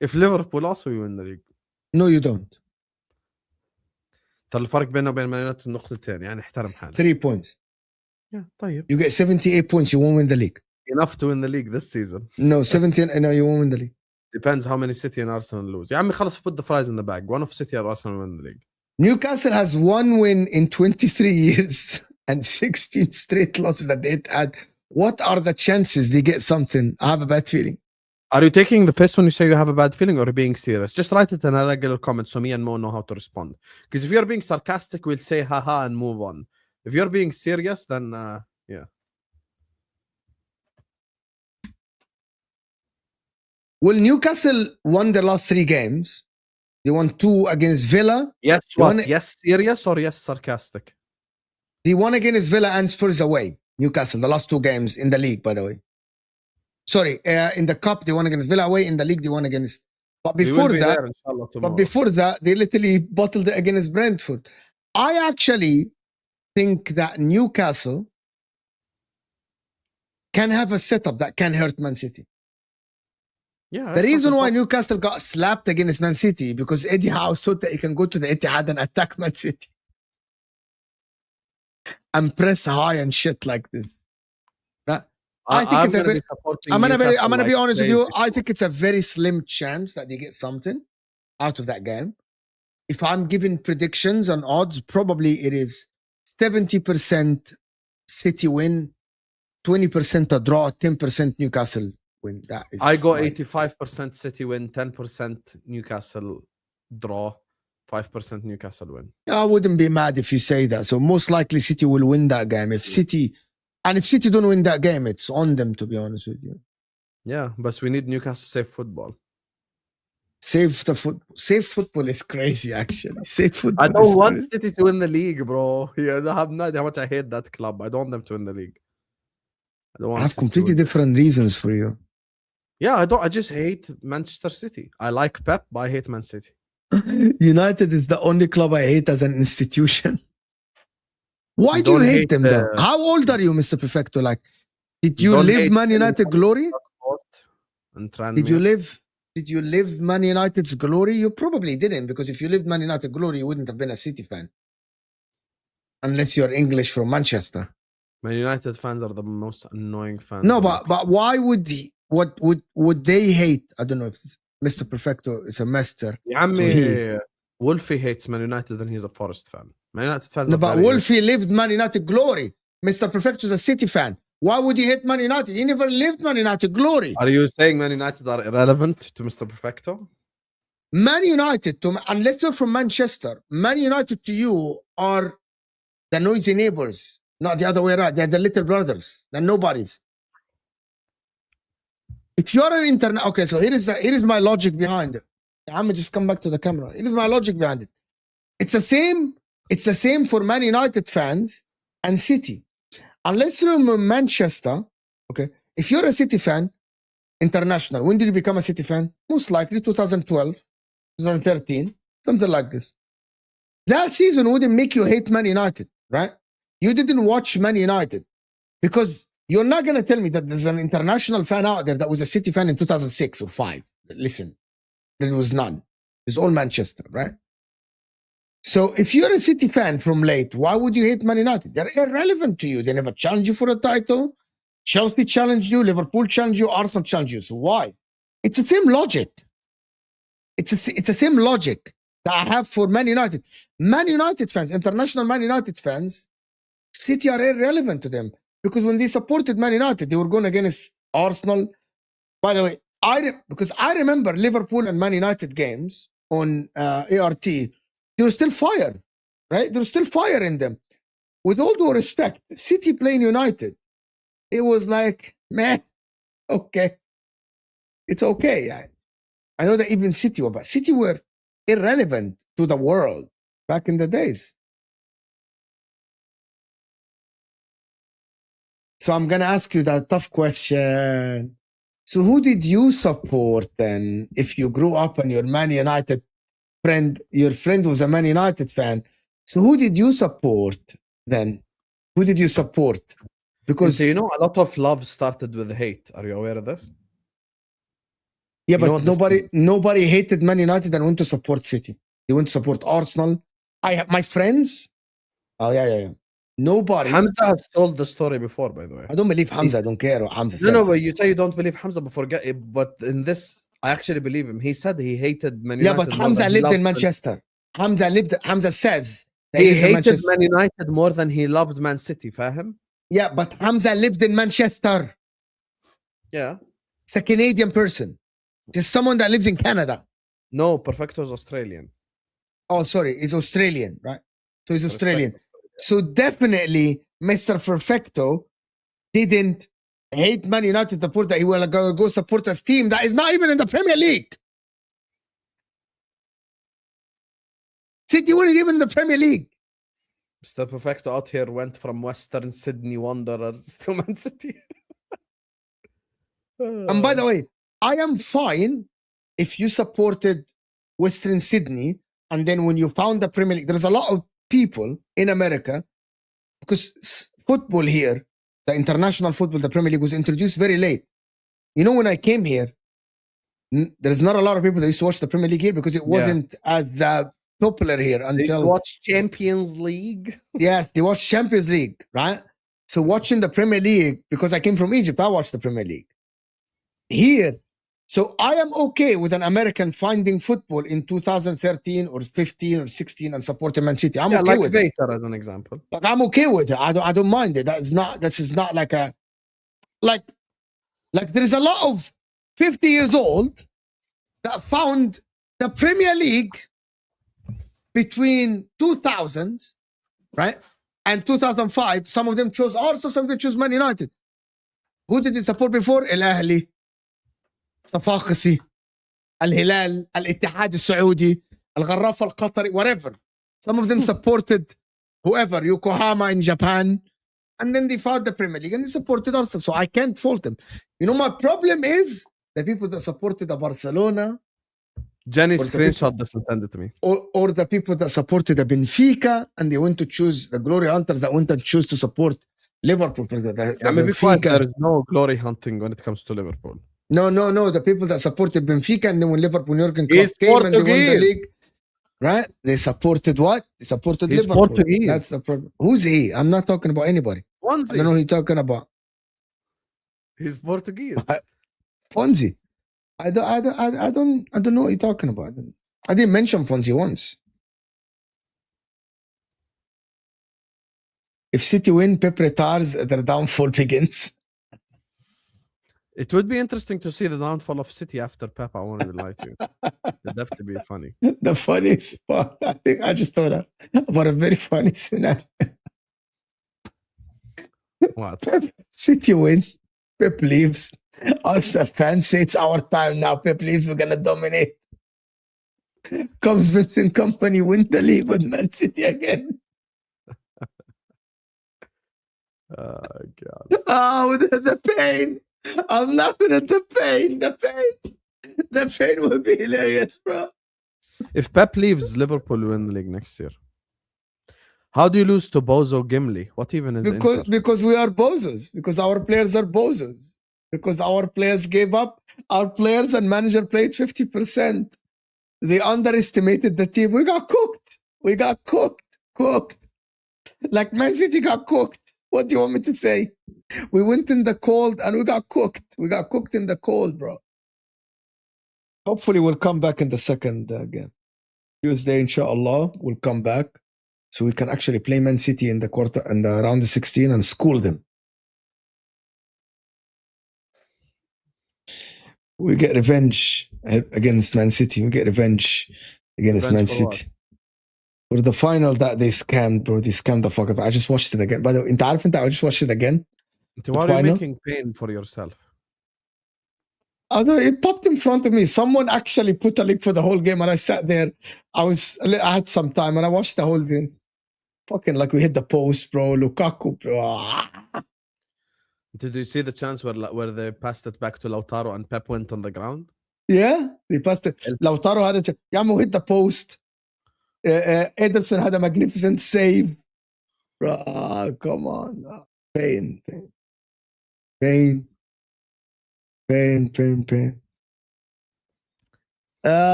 If Liverpool also win the league. No, you don't. ترى الفرق بيننا وبين مان يونايتد نقطتين يعني احترم حالك. 3 points. Yeah, طيب. You get 78 points. You won't win the league. Enough to win the league this season. No, 17. No, you won't win the league. Depends how many City and Arsenal lose. يا عمي خلص put the fries in the bag. One of City or Arsenal win the league. Newcastle has 1 win in 23 years and 16 straight losses that they had. What are the chances they get something? I have a bad feeling. Are you taking the piss when you say you have a bad feeling or being serious? Just write it in a regular comment so me and Mo know how to respond. Because if you're being sarcastic, we'll say haha and move on. If you're being serious, then yeah. Well, Newcastle won their last 3 games. They won 2 against Villa. Yes, what? Yes, serious or yes, sarcastic? They won against Villa and Spurs away. Newcastle, the last 2 games in the league, by the way. Sorry, in the cup they won against Villa away. In the league they won against. But before that, they literally bottled it against Brentford. I actually think that Newcastle can have a setup that can hurt Man City. Yeah. The reason why Newcastle got slapped against Man City because Eddie Howe thought that he can go to the Etihad and attack Man City and press high and shit like this. I think it's a very, I'm gonna be honest with you. I think it's a very slim chance that they get something out of that game. If I'm giving predictions and odds, probably it is 70% City win, 20% a draw, 10% Newcastle win. That is. I go 85% City win, 10% Newcastle draw, 5% Newcastle win. I wouldn't be mad if you say that. So most likely City will win that game. If City don't win that game, it's on them, to be honest with you. Yeah, but we need Newcastle to save football. Save football is crazy, actually. Save football. I don't want City to win the league, bro. Yeah, I have no idea how much I hate that club. I don't want them to win the league. I have completely different reasons for you. Yeah, I just hate Manchester City. I like Pep, but I hate Man City. United is the only club I hate as an institution. Why do you hate them though? How old are you, Mr. Perfecto? Like, did you live Man United glory? Did you live Man United's glory? You probably didn't, because if you lived Man United glory, you wouldn't have been a City fan. Unless you're English from Manchester. Man United fans are the most annoying fans. No, but why would would they hate? I don't know if Mr. Perfecto is a master. Yeah, Wolfie hates Man United and he's a Forest fan. Man United fans. No, but Wolfie lived Man United glory. Mr. Perfecto is a City fan. Why would he hate Man United? He never lived Man United glory. Are you saying Man United are irrelevant to Mr. Perfecto? Man United, unless you're from Manchester, Man United to you are the noisy neighbors, not the other way around. They're the little brothers, the nobodies. If you're an internet, okay, so here is my logic behind it. I'm gonna just come back to the camera. Here is my logic behind it. It's the same It's the same for Man United fans and City. Unless you're in Manchester, okay, if you're a City fan, international, when did you become a City fan? Most likely 2012, 2013, something like this. That season wouldn't make you hate Man United, right? You didn't watch Man United because you're not going to tell me that there's an international fan out there that was a City fan in 2006 or 5. Listen, there was none. It's all Manchester, right? So if you're a City fan from late, why would you hate Man United? They're irrelevant to you. They never challenged you for a title. Chelsea challenged you. Liverpool challenged you. Arsenal challenged you. So why? It's the same logic. It's the same logic that I have for Man United. Man United fans, international Man United fans, City are irrelevant to them. Because when they supported Man United, they were going against Arsenal. By the way, because I remember Liverpool and Man United games on ART, they were still fire, right? There was still fire in them. With all due respect, City playing United, it was like, man, okay. It's okay. I know that even City were irrelevant to the world back in the days. So I'm going to ask you that tough question. So who did you support then if you grew up and your Man United friend, your friend was a Man United fan? So who did you support then? Who did you support? Because so, you know, a lot of love started with hate. Are you aware of this? Yeah, but nobody hated Man United and went to support City. They went to support Arsenal. My friends. Oh yeah. Nobody. Hamza has told the story before, by the way. I don't believe Hamza. I don't care what Hamza says. No, but you say you don't believe Hamza before, but in this, I actually believe him. He said he hated Man United. Yeah, but Hamza lived in Manchester. Hamza says that he hated Man United more than he loved Man City. Fahim? Yeah, but Hamza lived in Manchester. Yeah. It's a Canadian person. It's someone that lives in Canada. No, Perfecto is Australian. Oh, sorry. He's Australian, right? So he's Australian. So definitely Mr. Perfecto didn't hate Man United to support that he will go support his team that is not even in the Premier League. City weren't even in the Premier League. Mr. Perfecto out here went from Western Sydney Wanderers to Man City. And by the way, I am fine if you supported Western Sydney and then when you found the Premier League, there's a lot of people in America, because football here, the international football, the Premier League was introduced very late. You know, when I came here, there's not a lot of people that used to watch the Premier League here because it wasn't as popular here until... They watch Champions League? Yes, they watch Champions League, right? So watching the Premier League, because I came from Egypt, I watched the Premier League. Here, so I am okay with an American finding football in 2013 or 15 or 16 and supporting Man City. I'm okay with it. As an example. Like, I'm okay with it. I don't mind it. This is not like a like there is a lot of 50 years old that found the Premier League between 2000, right, and 2005. Some of them chose Arsenal, some of them chose Man United. Who did it support before? Al Ahly, صفاقسي, الهلال, الاتحاد السعودي, الغرافة القطري, whatever. Some of them supported whoever, Yokohama in Japan, and then they found the Premier League and they supported Arsenal. So I can't fault them. You know, my problem is the people that supported the Barcelona. Jenny screenshot this and send it to me. Or the people that supported the Benfica and they went to choose the glory hunters that went and choose to support Liverpool for the Benfica. There is no glory hunting when it comes to Liverpool. No. The people that supported Benfica and then when Liverpool Jurgen Klopp came and they won the league, right? They supported what? They supported Liverpool. Portuguese. That's the problem. Who's he? I'm not talking about anybody. Fonzie. I don't know who you're talking about. He's Portuguese. Fonzie. I don't know what you're talking about. I didn't mention Fonzie once. If City win, Pep retires, their downfall begins. It would be interesting to see the downfall of City after Pep. I won't even lie to you. It'd definitely be funny. The funniest part, I think I just thought about a very funny scenario. What? City win, Pep leaves. Arsenal fans say it's our time now. Pep leaves, we're gonna dominate. Comes Vincent Company, win the league with Man City again. God. Oh, the pain. I'm laughing at the pain. The pain would be hilarious, bro. If Pep leaves, Liverpool will win the league next year. How do you lose to Bozo Gimli? What even is Inter? Because we are bozos. Because our players are bozos. Because our players gave up. Our players and manager played 50%. They underestimated the team. We got cooked. Cooked. Like Man City got cooked. What do you want me to say? We went in the cold and we got cooked. We got cooked in the cold, bro. Hopefully we'll come back in the second game. Tuesday, inshallah, we'll come back. So we can actually play Man City in the quarter and the round of 16 and school them. We get revenge against Man City. We get revenge against Man City. For the final that they scammed, bro. They scammed the fuck up. I just watched it again. By the way, I just watched it again. Why are you making pain for yourself? It popped in front of me. Someone actually put a link for the whole game and I sat there. I had some time and I watched the whole thing. Fucking like we hit the post, bro. Lukaku, bro. Did you see the chance where they passed it back to Lautaro and Pep went on the ground? Yeah, they passed it. Lautaro had a chance. Yamo hit the post. Ederson had a magnificent save. Bro, come on. Pain.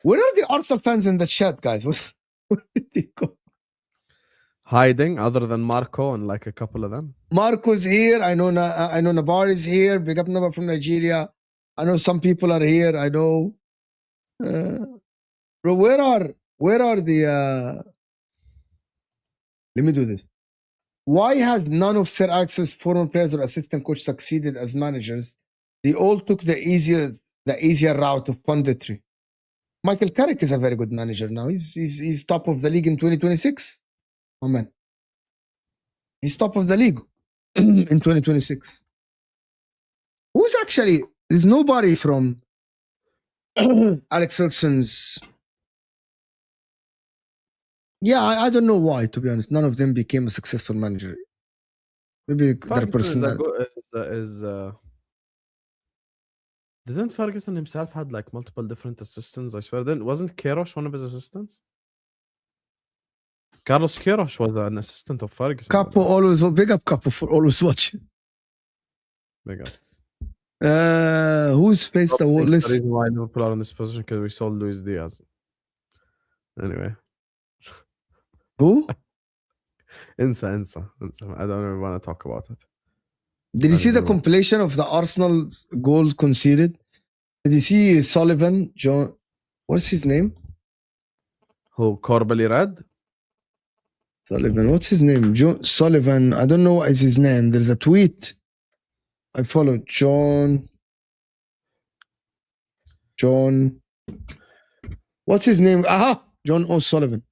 Where are the Arsenal fans in the chat, guys? Where did they go? Hiding, other than Marco and like a couple of them. Marco's here. I know Nabar is here. Big up Nabar from Nigeria. I know some people are here. I know. Bro, where are the? Let me do this. Why has none of Sir Alex's former players or assistant coach succeeded as managers? They all took the easier route of punditry. Michael Carrick is a very good manager now. He's top of the league in 2026. Oh man, he's top of the league in 2026. Who's actually? There's nobody from Alex Ferguson's. Yeah, I don't know why, to be honest. None of them became a successful manager. Maybe their personality. Didn't Ferguson himself had like multiple different assistants? I swear. Then wasn't Queiroz one of his assistants? Carlos Queiroz was an assistant of Ferguson. Capo always big up Capo for always watching. Big up. Who's faced the list? The reason why Liverpool are in this position because we sold Luis Diaz. Anyway. Who? Insa. I don't even want to talk about it. Did you see the compilation of the Arsenal goals conceded? Did you see Sullivan? John, what's his name? Who? Corbally Red? Sullivan. What's his name? John Sullivan. I don't know what is his name. There's a tweet. I followed John. What's his name? Aha! John O'Sullivan.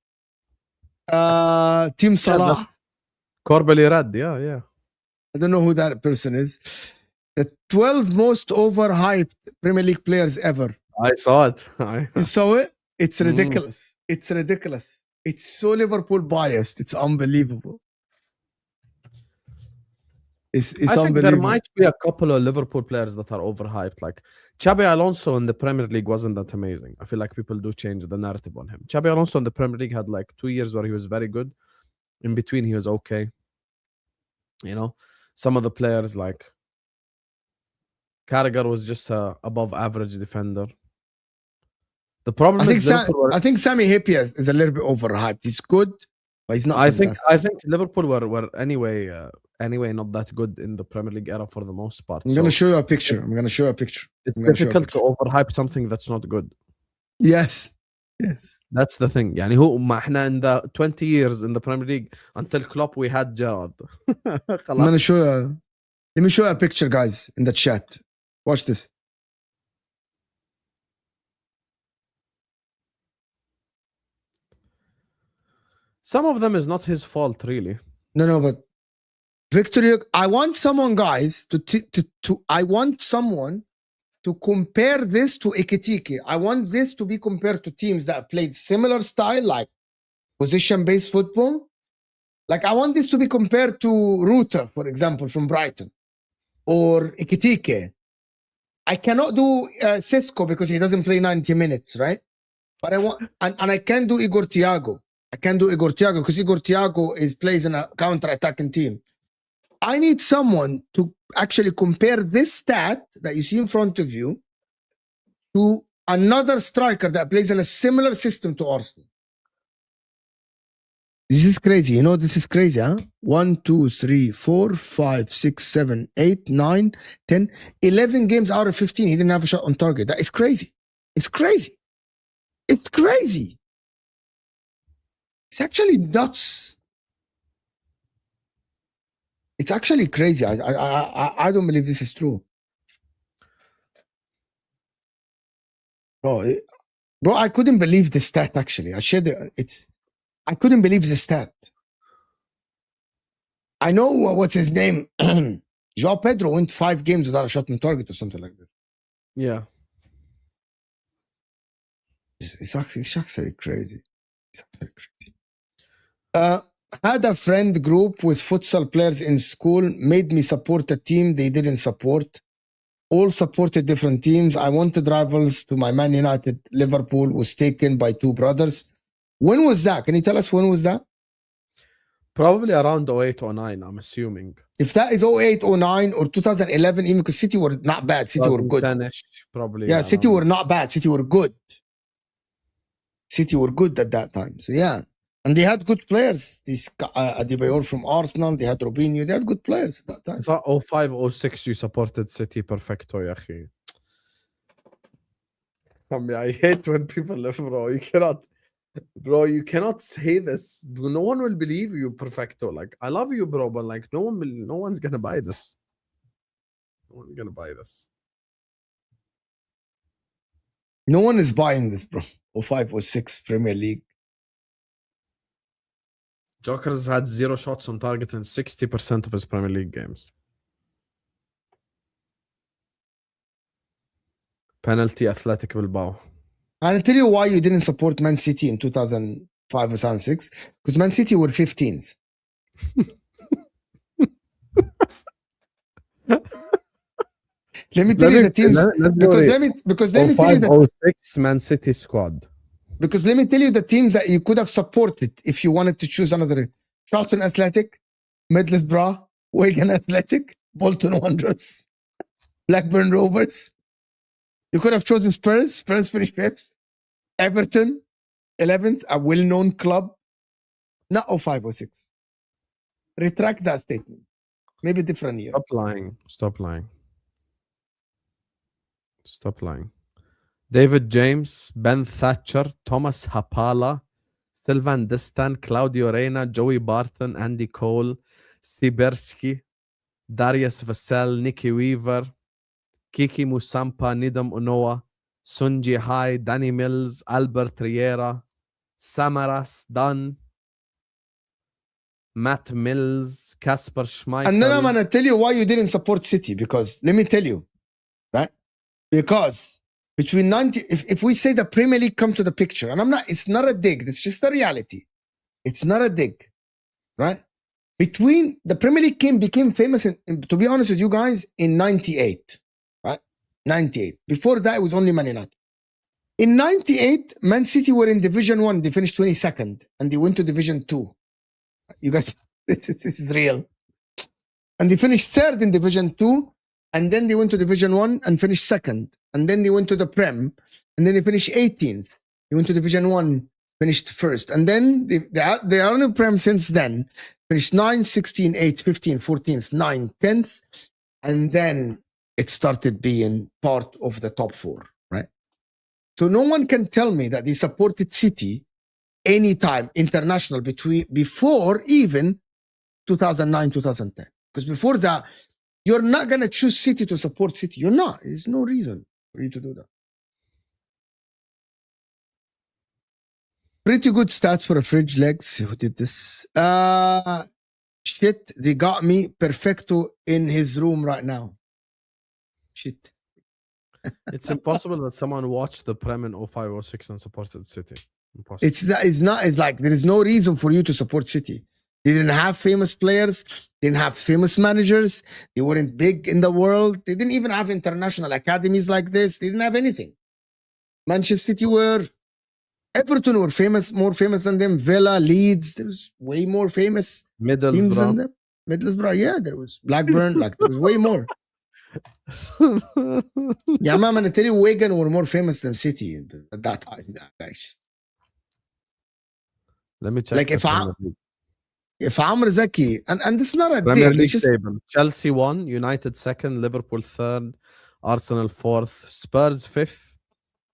Team Salah. Corbally Red, yeah. I don't know who that person is. The 12 most overhyped Premier League players ever. I saw it. You saw it? It's ridiculous. It's ridiculous. It's so Liverpool biased. It's unbelievable. It's I think unbelievable. there might be a couple of Liverpool players that are overhyped. Like Xabi Alonso in the Premier League wasn't that amazing. I feel like people do change the narrative on him. Xabi Alonso in the Premier League had like 2 years where he was very good. In between, he was okay. You know, some of the players like Carragher was just a above average defender. The problem I think Sami Hyypiä is a little bit overhyped. He's good, but he's not. I think Liverpool were anyway not that good in the Premier League era for the most part. I'm gonna show you a picture. It's difficult to overhype something that's not good. Yes. That's the thing. يعني هو ما احنا in the 20 years in the Premier League until Klopp we had Gerrard. I'm gonna show you. Let me show you a picture, guys, in the chat. Watch this. Some of them is not his fault, really. No, but Victor, I want someone, guys, I want someone to compare this to Ekitike. I want this to be compared to teams that played similar style, like position-based football. Like, I want this to be compared to Ruta, for example, from Brighton, or Ekitike. I cannot do Cisco because he doesn't play 90 minutes, right? But I want, and I can do Igor Thiago. I can do Igor Thiago because Igor Thiago plays in a counter-attacking team. I need someone to actually compare this stat that you see in front of you to another striker that plays in a similar system to Arsenal. This is crazy. You know, this is crazy, huh? 1, 2, 3, 4, 5, 6, 7, 8, 9, 10, 11 games out of 15. He didn't have a shot on target. That is crazy. It's crazy. It's crazy. It's actually nuts. It's actually crazy. I don't believe this is true. Bro, I couldn't believe the stat, actually. I shared it. I couldn't believe the stat. I know what's his name. João Pedro went 5 games without a shot on target or something like this. Yeah. It's actually crazy. It's actually crazy. Had a friend group with futsal players in school, made me support a team they didn't support. All supported different teams. I wanted rivals to my Man United. Liverpool was taken by 2 brothers. When was that? Can you tell us when was that? Probably around 08, 09, I'm assuming. If that is 08, 09 or 2011, even because City were not bad. City were good. Probably. Yeah, City were not bad. City were good. City were good at that time. So yeah. And they had good players. This Adebayor from Arsenal, they had Robinho, they had good players at that time. I thought 05, 06 you supported City perfecto, ya akhi. I mean, I hate when people live, bro. You cannot say this. No one will believe you perfecto. Like, I love you, bro, but like no one's gonna buy this. No one's gonna buy this. No one is buying this, bro. 05, 06 Premier League. Jokers had 0 shots on target in 60% of his Premier League games. Penalty, Athletic Bilbao. I'll tell you why you didn't support Man City in 2005 or 2006. Because Man City were 15s. Let me tell you the teams. Because let me tell you the 06 Man City squad. Because let me tell you the teams that you could have supported if you wanted to choose another. Charlton Athletic, Middlesbrough, Wigan Athletic, Bolton Wanderers, Blackburn Rovers. You could have chosen Spurs. Spurs finished 5th. Everton, 11th, a well-known club. Not 05 or 06. Retract that statement. Maybe different year. Stop lying. David James, Ben Thatcher, Thomas Hapala, Sylvan Distan, Claudio Reina, Joey Barton, Andy Cole, Siberski, Darius Vassell, Nicky Weaver, Kiki Musampa, Nidam Unoa, Sunji Hai, Danny Mills, Albert Riera, Samaras Dunn, Matt Mills, Kasper Schmeichel. And then I'm going to tell you why you didn't support City. Because, let me tell you, right? Because between 90, if we say the Premier League come to the picture, and it's not a dig, it's just a reality. It's not a dig, right? Between the Premier League became famous, to be honest with you guys, in 98, right? 98. Before that, it was only Man United. In 98, Man City were in Division 1. They finished 22nd, and they went to Division 2. You guys, this is real. And they finished 3rd in Division 2, and then they went to Division 1 and finished 2nd. And then they went to the Prem, and then they finished 18th. They went to Division 1, finished 1st. And then they are on the Prem since then. Finished 9, 16, 8, 15, 14th, 9, 10th. And then it started being part of the top 4, right? So no one can tell me that they supported City anytime international before even 2009, 2010. Because before that, you're not going to choose City to support City. You're not. There's no reason for you to do that. Pretty good stats for a fridge legs. Who did this? Shit, they got me perfecto in his room right now. Shit. It's impossible that someone watched the Prem in 05-06 and supported City. Impossible. It's like there is no reason for you to support City. They didn't have famous players. They didn't have famous managers. They weren't big in the world. They didn't even have international academies like this. They didn't have anything. Manchester City were, Everton were famous, more famous than them. Villa, Leeds, there was way more famous teams than them. Middlesbrough, yeah, there was Blackburn, like there was way more. Yeah, man, I'm tell you, Wigan were more famous than City at that time. Let me check. Like if Amr Zaki, and this is not a Premier dig, League it's just table. Chelsea 1, United 2nd, Liverpool 3rd, Arsenal 4th, Spurs 5th,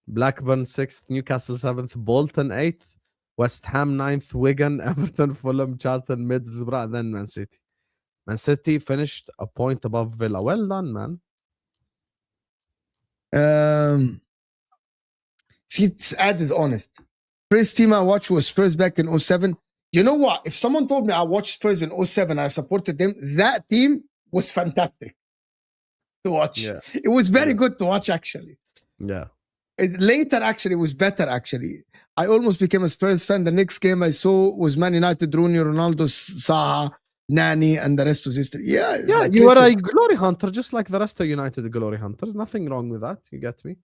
Blackburn 6th, Newcastle 7th, Bolton 8th, West Ham 9th, Wigan, Everton, Fulham, Charlton, Middlesbrough, and then Man City. Man City finished a point above Villa. Well done, man. See, Ad is honest. First team I watched was Spurs back in 07. You know what? If someone told me I watched Spurs in 07, I supported them, that team was fantastic to watch. Yeah. It was very good to watch, actually. Yeah. Later, actually, it was better, actually. I almost became a Spurs fan. The next game I saw was Man United, Rooney, Ronaldo, Zaha, Nani, and the rest was history. Yeah, like, you were a glory hunter, just like the rest of United glory hunters. Nothing wrong with that. You get me?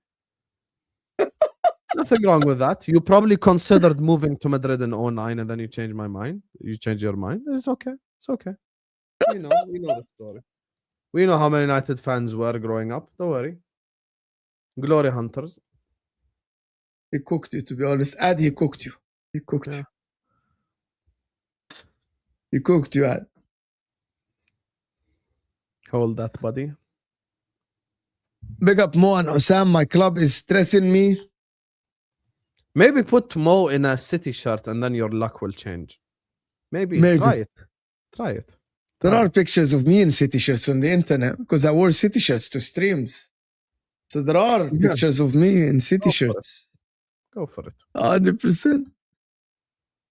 Nothing wrong with that. You probably considered moving to Madrid in 09 and then you changed my mind. You changed your mind. It's okay. It's okay. We know the story. We know how many United fans were growing up. Don't worry. Glory hunters. He cooked you, to be honest. Ad, he cooked you. He cooked you. He cooked you, Ad. Hold that, buddy. Big up Mo and Osam. My club is stressing me. Maybe put Mo in a City shirt and then your luck will change. Maybe. Try it. There are pictures of me in City shirts on the internet because I wore City shirts to streams. So there are pictures of me in City shirts. Go for it. 100%.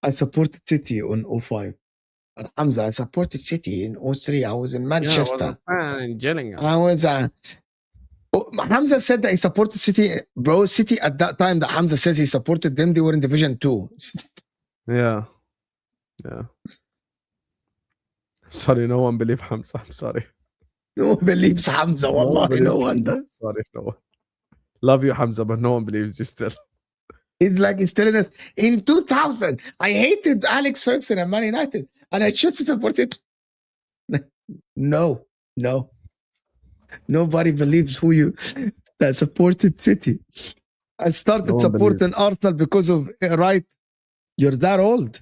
I supported City on 05. And Hamza, I supported City in 03. I was in Manchester. I was Hamza said that he supported City. Bro, City at that time that Hamza says he supported them, they were in Division 2. Yeah. Sorry, no one believes Hamza. I'm sorry. No one believes Hamza. Wallahi, no one does. Sorry, no one. Love you, Hamza, but no one believes you still. He's telling us, in 2000, I hated Alex Ferguson and Man United, and I chose to support it. No. Nobody believes who you that supported City. I started supporting Arsenal because of right. You're that old.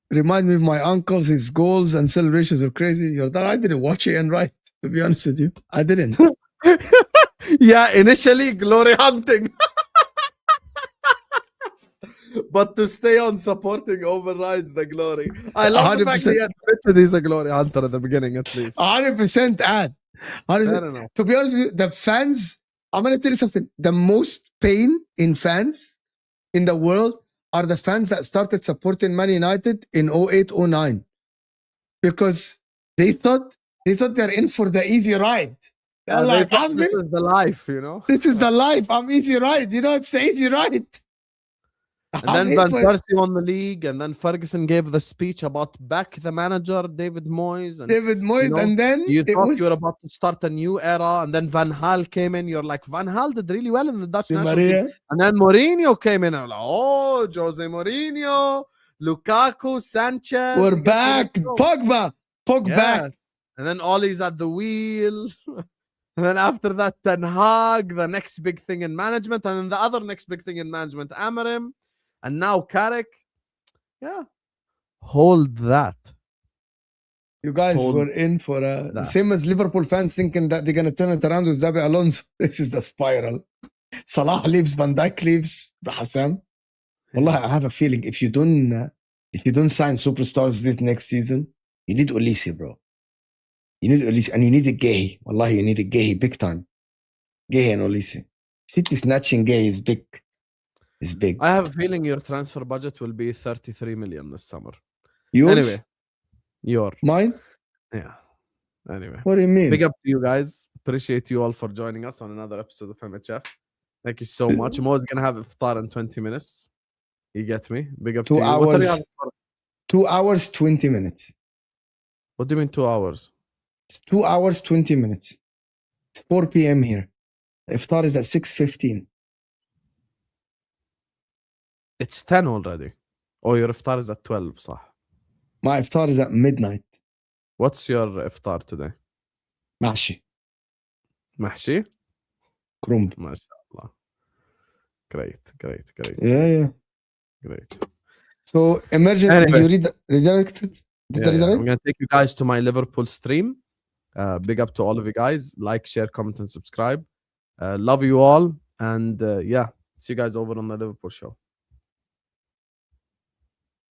Remind me of my uncles. His goals and celebrations are crazy. You're that. I didn't watch it and right. To be honest with you, I didn't. Yeah, initially glory hunting. But to stay on supporting overrides the glory. I love 100%. The fact that he admitted he's a glory hunter at the beginning, at least. 100% Ad. 100%. To be honest with you, the fans, I'm going to tell you something. The most pain in fans in the world are the fans that started supporting Man United in 08, 09. Because they thought they're in for the easy ride. They're like, this is the life, you know? This is the life. I'm easy ride. You know, it's the easy ride. And then Van Persie won the league, and then Ferguson gave the speech about back the manager, David Moyes. And then you thought you were about to start a new era, and then Van Gaal came in. You're like, Van Gaal did really well in the Dutch national team. And then Mourinho came in, and like, oh, Jose Mourinho, Lukaku, Sanchez. We're back. Pogba back. And then Ollie's at the wheel. And then after that, Ten Hag, the next big thing in management. And then the other next big thing in management, Amorim. And now Carrick. Yeah. Hold that. You guys were in for same as Liverpool fans thinking that they're going to turn it around with Xabi Alonso. This is the spiral. Salah leaves, Van Dijk leaves. Hassan. Wallah, I have a feeling if you don't sign superstars this next season, you need Olise, bro. You need Olise, and you need a Gay. Wallahi, you need a Gay big time. Gay and Olise. City snatching Gay is big. It's big. I have a feeling your transfer budget will be 33 million this summer. Yours? Anyway, your mine? Yeah. Anyway, What do you mean? big up to you guys. Appreciate you all for joining us on another episode of MHF. Thank you so much. I'm always gonna have iftar in 20 minutes. You get me? Big up 2 to you. hours. What are you having for? 2 hours 20 minutes. What do you mean 2 hours? It's 2 hours 20 minutes. It's 4 p.m. here. The iftar is at 6:15. It's 10 already. Oh, your iftar is at 12, صح? My iftar is at midnight. What's your iftar today? محشي. محشي? كرنب. ما شاء الله. Great. Yeah. Great. So, emergent, Anyway. did you read the redirected? Yeah. I'm going to take you guys to my Liverpool stream. Big up to all of you guys. Like, share, comment, and subscribe. Love you all. And see you guys over on the Liverpool show.